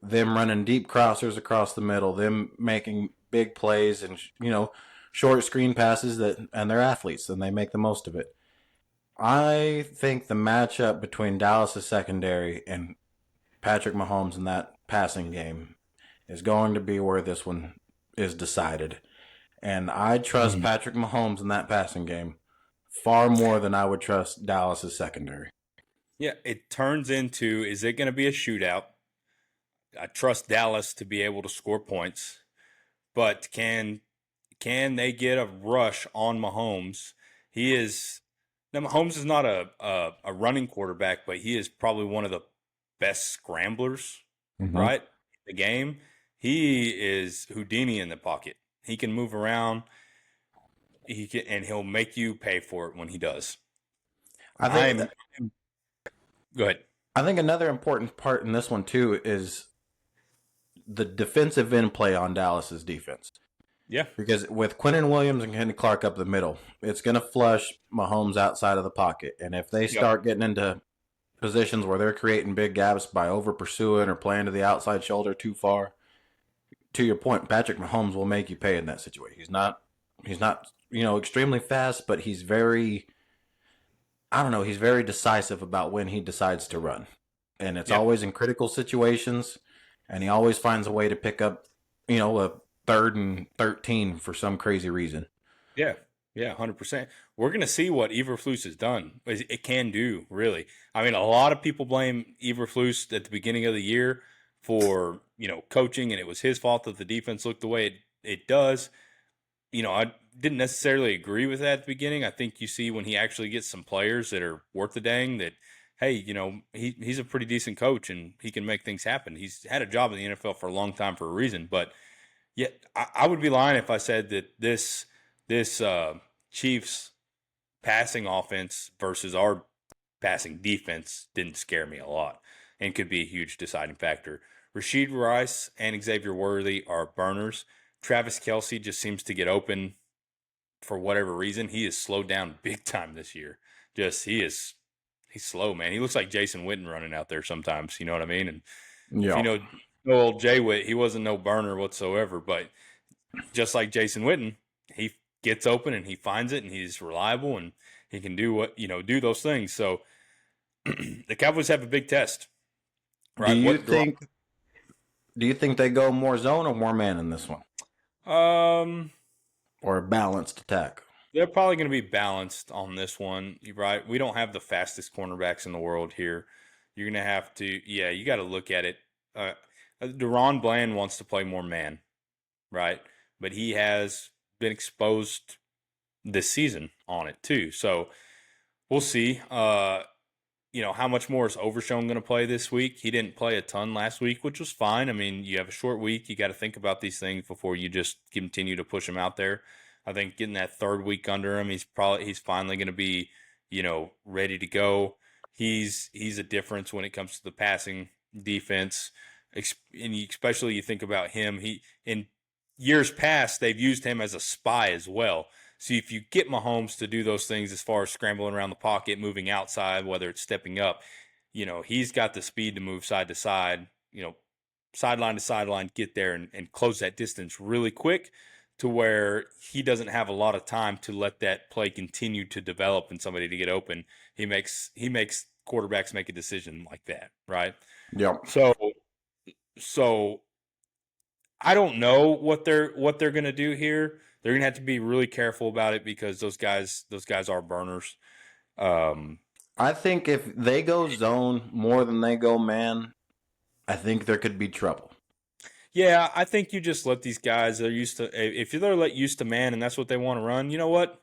Them running deep crossers across the middle, them making big plays and, short screen passes and they're athletes and they make the most of it. I think the matchup between Dallas' secondary and Patrick Mahomes in that passing game is going to be where this one is decided. And I trust Patrick Mahomes in that passing game far more than I would trust Dallas' secondary. Yeah, it turns into, is it going to be a shootout? I trust Dallas to be able to score points, but can they get a rush on Mahomes? Mahomes is not a running quarterback, but he is probably one of the best scramblers, right? The game. He is Houdini in the pocket. He can move around. And he'll make you pay for it when he does. Go ahead. I think another important part in this one too is the defensive end play on Dallas's defense. Yeah. Because with Quentin Williams and Kenny Clark up the middle, it's going to flush Mahomes outside of the pocket. And if they start getting into positions where they're creating big gaps by over pursuing or playing to the outside shoulder too far, to your point, Patrick Mahomes will make you pay in that situation. He's not, extremely fast, but he's very, he's very decisive about when he decides to run. And it's always in critical situations, and he always finds a way to pick up, a 3rd and 13 for some crazy reason. Yeah, 100%. We're going to see what Eberflus has done. It can do, really. I mean, a lot of people blame Eberflus at the beginning of the year for, coaching, and it was his fault that the defense looked the way it does. I didn't necessarily agree with that at the beginning. I think you see when he actually gets some players that are worth the dang that, hey, he's a pretty decent coach and he can make things happen. He's had a job in the NFL for a long time for a reason, but yeah, I would be lying if I said that this Chiefs passing offense versus our passing defense didn't scare me a lot and could be a huge deciding factor. Rashid Rice and Xavier Worthy are burners. Travis Kelce just seems to get open for whatever reason. He is slowed down big time this year. He's slow, man. He looks like Jason Witten running out there sometimes. You know what I mean? And if you know old Jay Witt, he wasn't no burner whatsoever. But just like Jason Witten, he gets open and he finds it, and he's reliable and he can do do those things. So the Cowboys have a big test. Right? Do you think they go more zone or more man in this one? Or a balanced attack? They're probably going to be balanced on this one, right? We don't have the fastest cornerbacks in the world here. You're going to have to, you got to look at it. Deron Bland wants to play more man, right? But he has been exposed this season on it too. So we'll see. How much more is Overshown going to play this week? He didn't play a ton last week, which was fine. I mean, you have a short week. You got to think about these things before you just continue to push him out there. I think getting that 3rd week under him, he's finally going to be, ready to go. He's a difference when it comes to the passing defense. And especially you think about him, in years past, they've used him as a spy as well. So if you get Mahomes to do those things as far as scrambling around the pocket, moving outside, whether it's stepping up, he's got the speed to move side to side, sideline to sideline, get there and close that distance really quick to where he doesn't have a lot of time to let that play continue to develop and somebody to get open. He makes quarterbacks make a decision like that, right? Yeah. So I don't know what they're going to do here. They're going to have to be really careful about it because those guys are burners. I think if they go zone more than they go man, I think there could be trouble. Yeah, I think you just let these guys, they're used to, if they're used to man and that's what they want to run, you know what?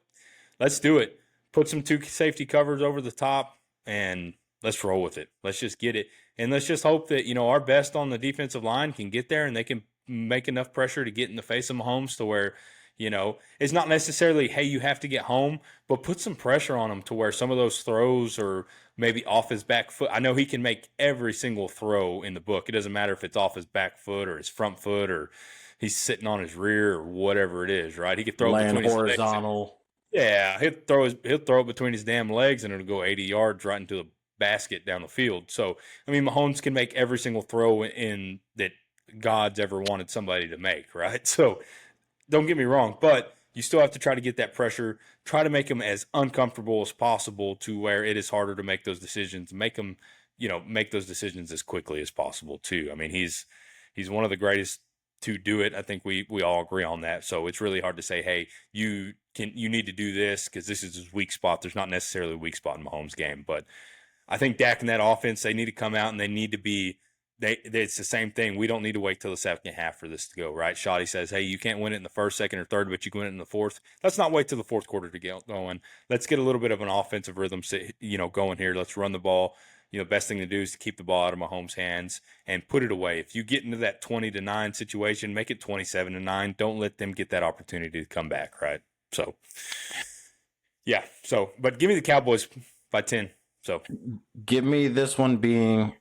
Let's do it. Put some 2 safety covers over the top and let's roll with it. Let's just get it. And let's just hope that, our best on the defensive line can get there and they can make enough pressure to get in the face of Mahomes to where, it's not necessarily, hey, you have to get home, but put some pressure on him to where some of those throws are maybe off his back foot. I know he can make every single throw in the book. It doesn't matter if it's off his back foot or his front foot or he's sitting on his rear or whatever it is, right? He could throw it between horizontal. His legs. Yeah, he'll throw it between his damn legs and it'll go 80 yards right into the basket down the field. So, I mean, Mahomes can make every single throw in that God's ever wanted somebody to make, right? So, don't get me wrong, but you still have to try to get that pressure, try to make him as uncomfortable as possible to where it is harder to make those decisions, make him, make those decisions as quickly as possible too. I mean, he's one of the greatest to do it. I think we all agree on that. So it's really hard to say, hey, you need to do this because this is his weak spot. There's not necessarily a weak spot in Mahomes' game, but I think Dak and that offense, they need to come out and they need to be it's the same thing. We don't need to wait till the second half for this to go, right? Shoddy says, hey, you can't win it in the first, second, or third, but you can win it in the fourth. Let's not wait till the fourth quarter to get going. Let's get a little bit of an offensive rhythm, going here. Let's run the ball. Best thing to do is to keep the ball out of Mahomes' hands and put it away. If you get into that 20-9 situation, make it 27-9. Don't let them get that opportunity to come back, right? So, yeah. So, but give me the Cowboys by 10. So, give me this one being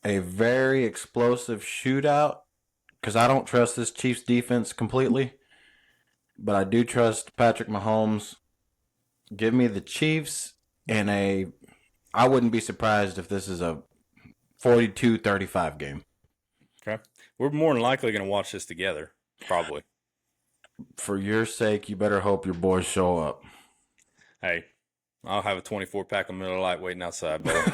a very explosive shootout because I don't trust this Chiefs defense completely, but I do trust Patrick Mahomes. Give me the Chiefs in a. I wouldn't be surprised if this is a 42-35 game. Okay. We're more than likely going to watch this together, probably. For your sake, you better hope your boys show up. Hey, I'll have a 24-pack of Miller Lite waiting outside, brother.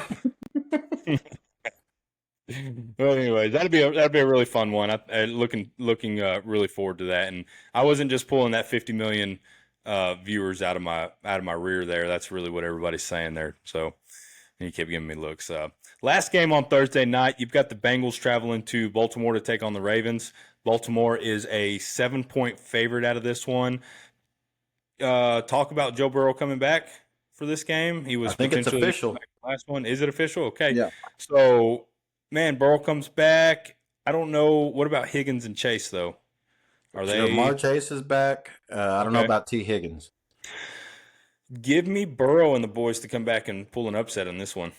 Well, anyways, that'd be a really fun one. Looking really forward to that. And I wasn't just pulling that 50 million viewers out of my rear there. That's really what everybody's saying there. So he kept giving me looks. Last game on Thursday night, you've got the Bengals traveling to Baltimore to take on the Ravens. Baltimore is a 7-point favorite out of this one. Talk about Joe Burrow coming back for this game. He was I think it's potentially official. last one. Is it official? Okay. Yeah. So, man, Burrow comes back. I don't know. What about Higgins and Chase, though? Are they? Jamar Chase is back. I don't know Okay. about T. Higgins. Give me Burrow and the boys to come back and pull an upset on this one.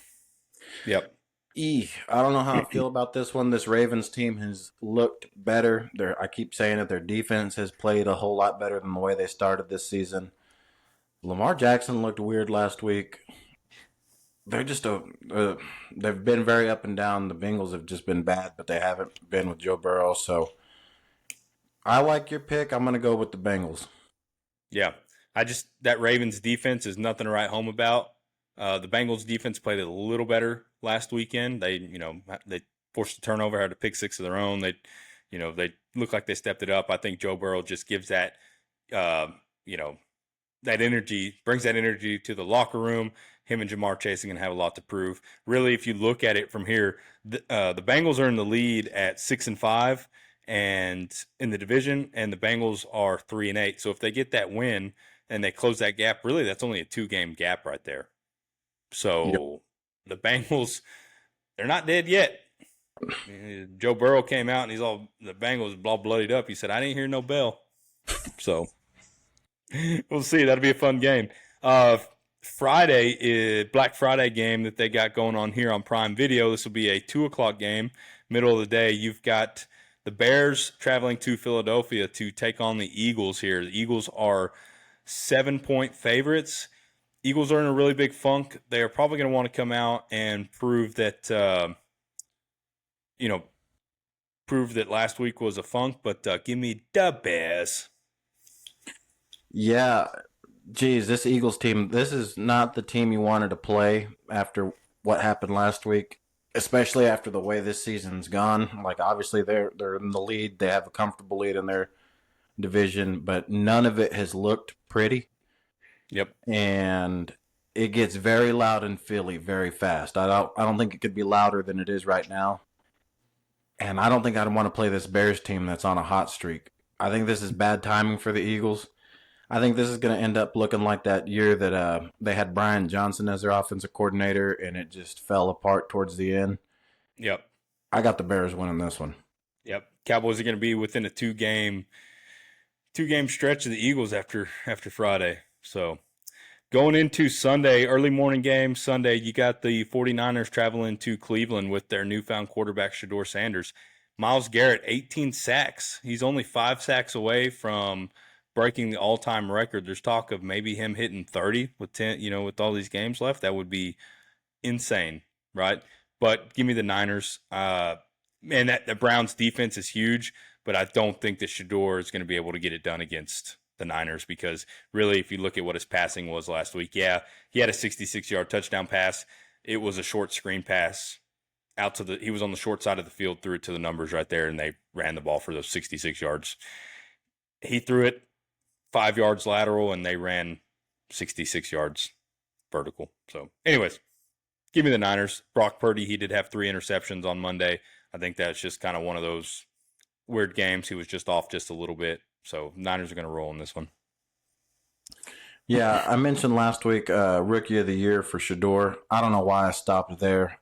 Yep. I don't know how I feel about this one. This Ravens team has looked better. I keep saying it. Their defense has played a whole lot better than the way they started this season. Lamar Jackson looked weird last week. They're just they've been very up and down. The Bengals have just been bad, but they haven't been with Joe Burrow. So I like your pick. I'm going to go with the Bengals. Yeah. That Ravens defense is nothing to write home about. The Bengals defense played a little better last weekend. They forced a turnover, had a pick six of their own. They look like they stepped it up. I think Joe Burrow just gives that, that energy, brings that energy to the locker room. Him and Jamar Chase are going to have a lot to prove. Really, if you look at it from here, the Bengals are in the lead at 6-5 and in the division, and the Bengals are 3-8. So if they get that win and they close that gap, really, that's only a 2-game gap right there. So The Bengals, they're not dead yet. Joe Burrow came out and the Bengals all bloodied up. He said, I didn't hear no bell. So we'll see. That'll be a fun game. Friday is Black Friday game that they got going on here on Prime Video. This will be a 2:00 game, middle of the day. You've got the Bears traveling to Philadelphia to take on the Eagles here. The Eagles are 7-point favorites. Eagles are in a really big funk. They are probably going to want to come out and prove that, last week was a funk. But give me the Bears. Yeah, geez, this Eagles team, this is not the team you wanted to play after what happened last week, especially after the way this season's gone. Like, obviously, they're in the lead. They have a comfortable lead in their division, but none of it has looked pretty. Yep. And it gets very loud in Philly very fast. I don't think it could be louder than it is right now. And I don't think I'd want to play this Bears team that's on a hot streak. I think this is bad timing for the Eagles. I think this is going to end up looking like that year that they had Brian Johnson as their offensive coordinator, and it just fell apart towards the end. Yep. I got the Bears winning this one. Yep. Cowboys are going to be within a two-game stretch of the Eagles after Friday. So going into Sunday, early morning game Sunday, you got the 49ers traveling to Cleveland with their newfound quarterback, Shedeur Sanders. Myles Garrett, 18 sacks. He's only 5 sacks away from breaking the all-time record. There's talk of maybe him hitting 30 with 10, with all these games left. That would be insane, right? But give me the Niners. And the Browns defense is huge, but I don't think that Shedeur is going to be able to get it done against the Niners, because really, if you look at what his passing was last week, yeah, he had a 66-yard touchdown pass. It was a short screen pass he was on the short side of the field, threw it to the numbers right there, and they ran the ball for those 66 yards. He threw it 5 yards lateral, and they ran 66 yards vertical. So anyways, give me the Niners. Brock Purdy, he did have 3 interceptions on Monday. I think that's just kind of one of those weird games. He was just off just a little bit. So Niners are going to roll in this one. Yeah, I mentioned last week Rookie of the Year for Shedeur. I don't know why I stopped there.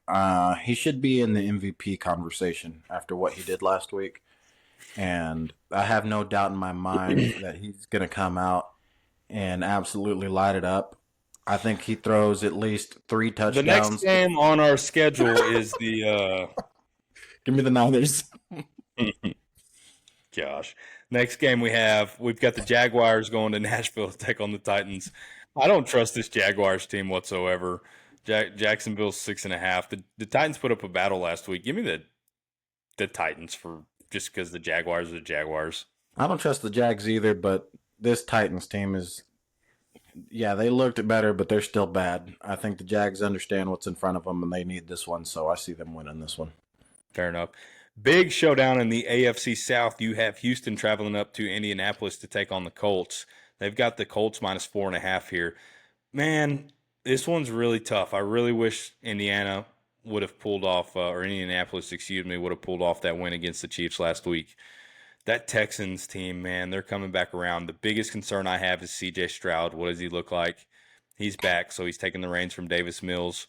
He should be in the MVP conversation after what he did last week. And I have no doubt in my mind that he's going to come out and absolutely light it up. I think he throws at least 3 touchdowns. The next game on our schedule is the Give me the Niners. Gosh. Next game we've got the Jaguars going to Nashville to take on the Titans. I don't trust this Jaguars team whatsoever. Jacksonville's 6.5. The Titans put up a battle last week. Give me the Titans for just because the Jaguars are the Jaguars. I don't trust the Jags either, but this Titans team is, yeah, they looked better, but they're still bad. I think the Jags understand what's in front of them, and they need this one, so I see them winning this one. Fair enough. Big showdown in the AFC South. You have Houston traveling up to Indianapolis to take on the Colts. They've got the Colts -4.5 here. Man, this one's really tough. I really wish Indiana would have pulled off, or Indianapolis, excuse me, would have pulled off that win against the Chiefs last week. That Texans team, man, they're coming back around. The biggest concern I have is C.J. Stroud. What does he look like? He's back, so he's taking the reins from Davis Mills.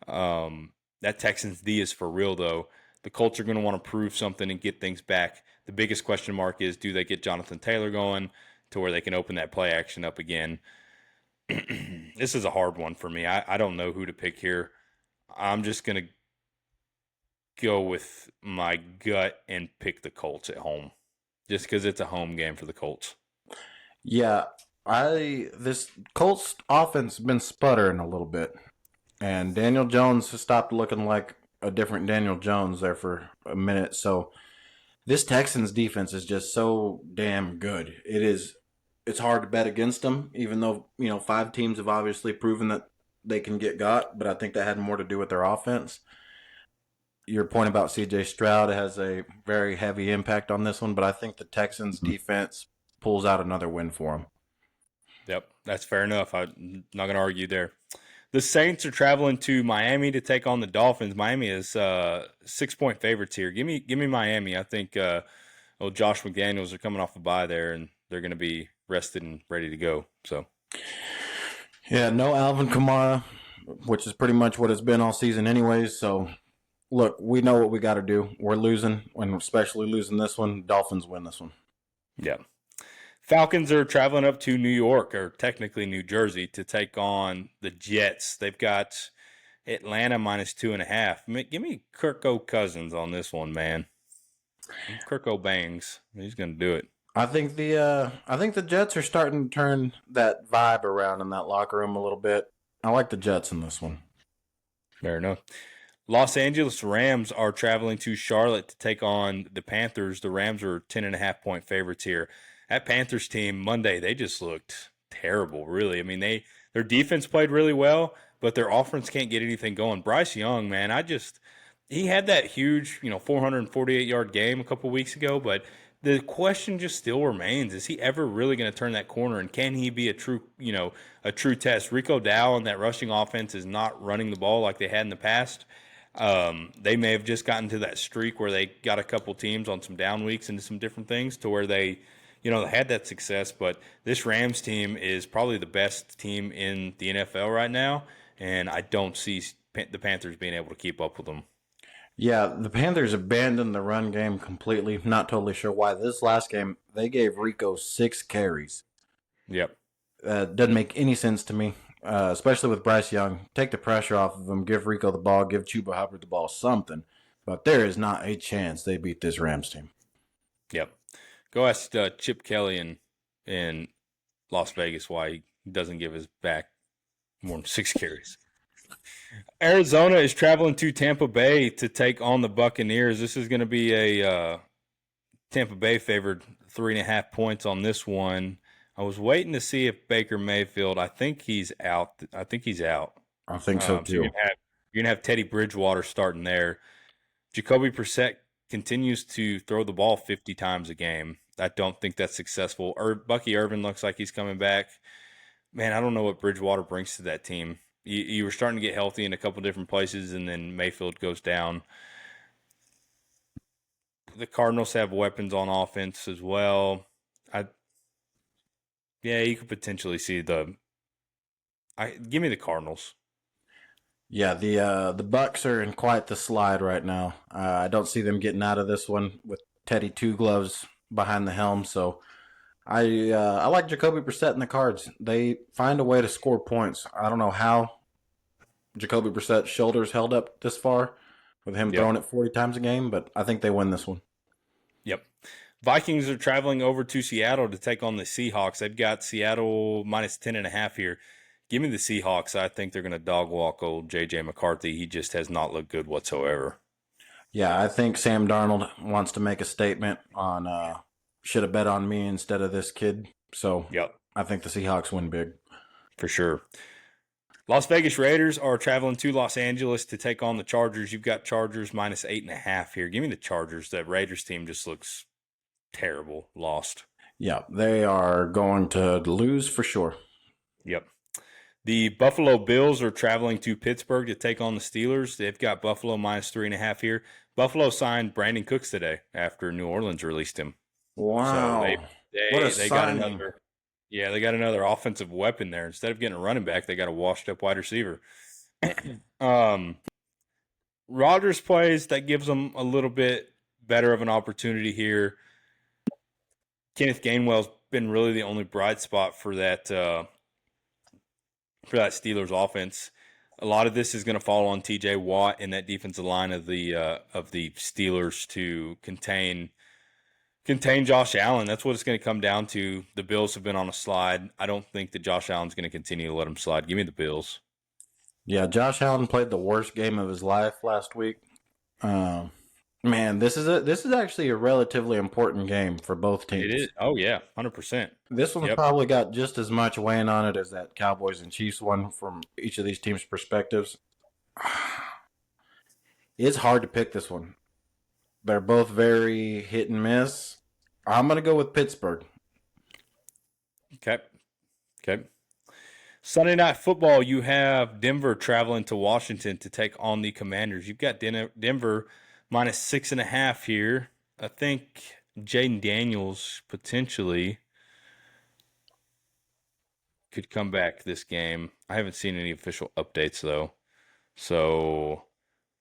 That Texans D is for real, though. The Colts are going to want to prove something and get things back. The biggest question mark is, do they get Jonathan Taylor going to where they can open that play action up again? This is a hard one for me. I don't know who to pick here. I'm just going to go with my gut and pick the Colts at home just because it's a home game for the Colts. Yeah, this Colts offense has been sputtering a little bit, and Daniel Jones has stopped looking like a different Daniel Jones there for a minute. So this Texans defense is just so damn good. It's hard to bet against them, even though, 5 teams have obviously proven that they can get got, but I think that had more to do with their offense. Your point about C.J. Stroud has a very heavy impact on this one, but I think the Texans defense pulls out another win for them. Yep, that's fair enough. I'm not going to argue there. The Saints are traveling to Miami to take on the Dolphins. Miami is 6-point favorites here. Give me Miami. I think Josh McDaniels are coming off a bye there, and they're going to be rested and ready to go. So, yeah, no Alvin Kamara, which is pretty much what it's been all season anyways. So, look, we know what we got to do. We're losing, and especially losing this one. Dolphins win this one. Yeah. Falcons are traveling up to New York, or technically New Jersey, to take on the Jets. They've got Atlanta -2.5. Give me Kirk Cousins on this one, man. Kirk bangs. He's going to do it. I think the Jets are starting to turn that vibe around in that locker room a little bit. I like the Jets in this one. Fair enough. Los Angeles Rams are traveling to Charlotte to take on the Panthers. The Rams are 10.5-point favorites here. That Panthers team Monday, they just looked terrible, really. I mean, their defense played really well, but their offense can't get anything going. Bryce Young, man, he had that huge, 448-yard game a couple weeks ago, but the question just still remains: is he ever really going to turn that corner, and can he be a true test? Rico Dow and that rushing offense is not running the ball like they had in the past. They may have just gotten to that streak where they got a couple teams on some down weeks into some different things to where they had that success. But this Rams team is probably the best team in the NFL right now, and I don't see the Panthers being able to keep up with them. Yeah, the Panthers abandoned the run game completely. Not totally sure why. This last game, they gave Rico 6 carries. Yep. Doesn't make any sense to me, especially with Bryce Young. Take the pressure off of him. Give Rico the ball. Give Chuba Hubbard the ball, something. But there is not a chance they beat this Rams team. Yep. Go ask Chip Kelly in Las Vegas why he doesn't give his back more than 6 carries. Arizona is traveling to Tampa Bay to take on the Buccaneers. This is going to be a Tampa Bay favored 3.5 points on this one. I was waiting to see if Baker Mayfield. I think he's out. I think so too. You're gonna have Teddy Bridgewater starting there. Jacoby Brissett continues to throw the ball 50 times a game. I don't think that's successful. Bucky Irvin looks like he's coming back. Man, I don't know what Bridgewater brings to that team. You were starting to get healthy in a couple different places, and then Mayfield goes down. The Cardinals have weapons on offense as well. You could potentially see give me the Cardinals. Yeah, the Bucs are in quite the slide right now. I don't see them getting out of this one with Teddy Two Gloves behind the helm. So I like Jacoby Brissett and the Cards. They find a way to score points. I don't know how Jacoby Brissett's shoulders held up this far with him throwing it 40 times a game, but I think they win this one. Yep. Vikings are traveling over to Seattle to take on the Seahawks. They've got Seattle minus 10.5 here. Give me the Seahawks. I think they're going to dog walk old J.J. McCarthy. He just has not looked good whatsoever. Yeah, I think Sam Darnold wants to make a statement on should have bet on me instead of this kid. So Yep, I think the Seahawks win big. for sure. Las Vegas Raiders are traveling to Los Angeles to take on the Chargers. You've got Chargers minus 8.5 here. Give me the Chargers. That Raiders team just looks terrible. Lost. Yeah, they are going to lose for sure. Yep. The Buffalo Bills are traveling to Pittsburgh to take on the Steelers. They've got Buffalo minus 3.5 here. Buffalo signed Brandon Cooks today after New Orleans released him. Wow. So What a they got signing. they got another offensive weapon there. Instead of getting a running back, they got a washed up wide receiver. Rodgers plays, that gives them a little bit better of an opportunity here. Kenneth Gainwell's been really the only bright spot for that Steelers offense. A lot of this is going to fall on T.J. Watt and that defensive line of the Steelers to contain Josh Allen. That's what it's going to come down to. The Bills have been on a slide. I don't think that Josh Allen's going to continue to let them slide. Give me the Bills. Yeah, Josh Allen played the worst game of his life last week. Man, this is actually a relatively important game for both teams. It is. Oh yeah, 100%. This one's Yep. probably got just as much weighing on it as that Cowboys and Chiefs one from each of these teams' perspectives. It's hard to pick this one. They're both very hit and miss. I'm going to go with Pittsburgh. Okay. Sunday Night Football, you have Denver traveling to Washington to take on the Commanders. You've got Denver minus 6.5 here. I think Jaden Daniels potentially could come back this game. I haven't seen any official updates, though. So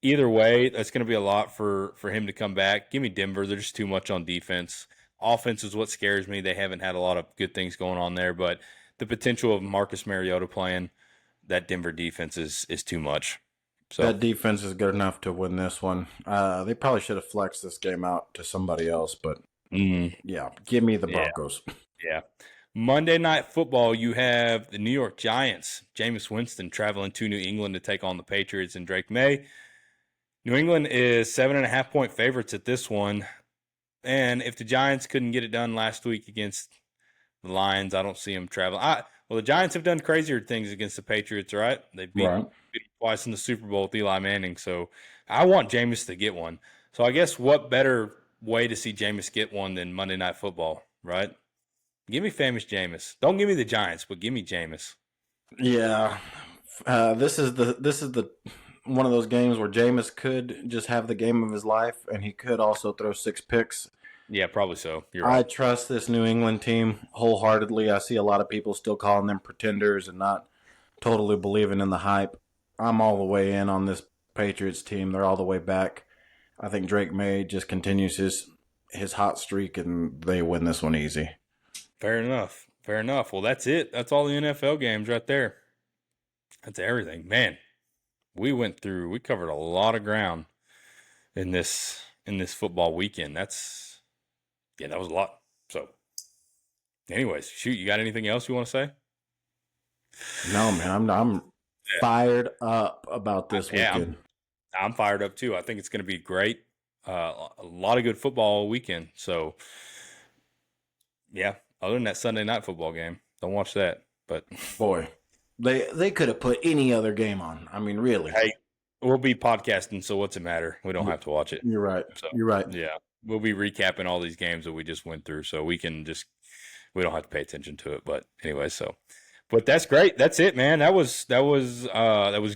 either way, that's going to be a lot for him to come back. Give me Denver. They're just too much on defense. Offense is what scares me. They haven't had a lot of good things going on there, but the potential of Marcus Mariota playing that Denver defense is too much. So That defense is good enough to win this one. They probably should have flexed this game out to somebody else, but yeah, give me the Broncos. Yeah. Monday Night Football, you have the New York Giants, Jameis Winston traveling to New England to take on the Patriots and Drake May. New England is 7.5-point favorites at this one. And if the Giants couldn't get it done last week against the Lions, I don't see them traveling. Well, the Giants have done crazier things against the Patriots, right? They beat them twice in the Super Bowl with Eli Manning. So I want Jameis to get one. So I guess what better way to see Jameis get one than Monday Night Football, right? Give me famous Jameis. Don't give me the Giants, but give me Jameis. Yeah, this is the one of those games where Jameis could just have the game of his life, and he could also throw 6 picks. Yeah, probably so. You're I right. trust this New England team wholeheartedly. I see a lot of people still calling them pretenders and not totally believing in the hype. I'm all the way in on this Patriots team. They're all the way back. I think Drake May just continues his hot streak, and they win this one easy. Fair enough. Well, that's it. That's all the NFL games right there. That's everything. Man, we covered a lot of ground in this football weekend. That was a lot. So anyways, shoot, you got anything else you want to say? No, man, I'm fired up about this weekend. I'm fired up too. I think it's going to be great. A lot of good football all weekend. So yeah, other than that Sunday Night Football game, don't watch that. But Boy, they could have put any other game on. I mean, really. hey, we'll be podcasting, so what's it matter? We don't have to watch it. You're right. So, You're right. Yeah, we'll be recapping all these games that we just went through, so we don't have to pay attention to it. But anyway, but that's great. That's it, man. That was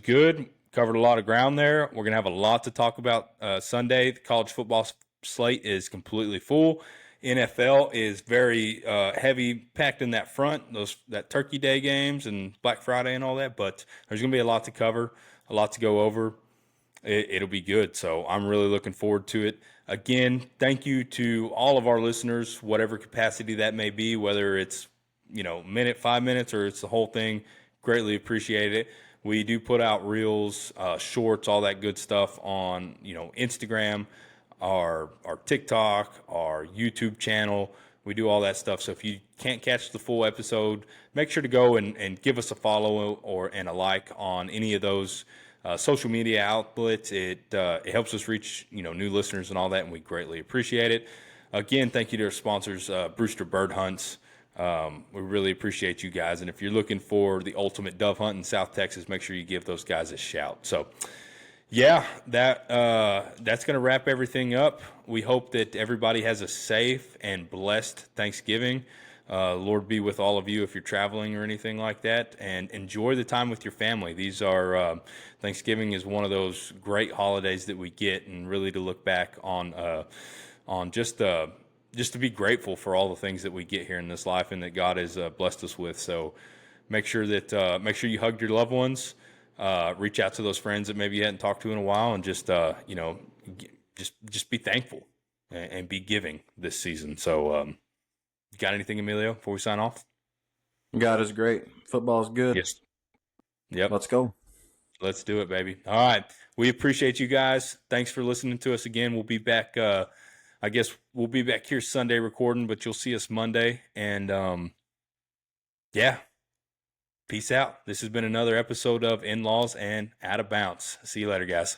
good. Covered a lot of ground there. We're gonna have a lot to talk about Sunday. The college football slate is completely full. NFL is very heavy packed in that front, that Turkey Day games and Black Friday and all that. But there's going to be a lot to cover, a lot to go over. It'll be good. So I'm really looking forward to it. Again, thank you to all of our listeners, whatever capacity that may be, whether it's minute, 5 minutes, or it's the whole thing. Greatly appreciate it. We do put out reels, shorts, all that good stuff on Instagram. our TikTok, our YouTube channel. We do all that stuff. So if you can't catch the full episode, make sure to go and give us a follow and a like on any of those social media outlets. It helps us reach new listeners and all that, and we greatly appreciate it. Again, thank you to our sponsors, Brewster Bird Hunts. We really appreciate you guys. And if you're looking for the ultimate dove hunt in South Texas, make sure you give those guys a shout. So, yeah, that's going to wrap everything up. We hope that everybody has a safe and blessed Thanksgiving. Lord be with all of you if you're traveling or anything like that, and enjoy the time with your family. These are Thanksgiving is one of those great holidays that we get, and really to look back on just to be grateful for all the things that we get here in this life and that God has blessed us with. So make sure you hug your loved ones, reach out to those friends that maybe you hadn't talked to in a while, and just be thankful and be giving this season. So, you got anything, Emilio, before we sign off? God is great. Football's good. Yes. Yep. Let's go. Let's do it, baby. All right. We appreciate you guys. Thanks for listening to us again. We'll be back. I guess we'll be back here Sunday recording, but you'll see us Monday. And yeah, peace out. This has been another episode of In-Laws and Out of Bounds. See you later, guys.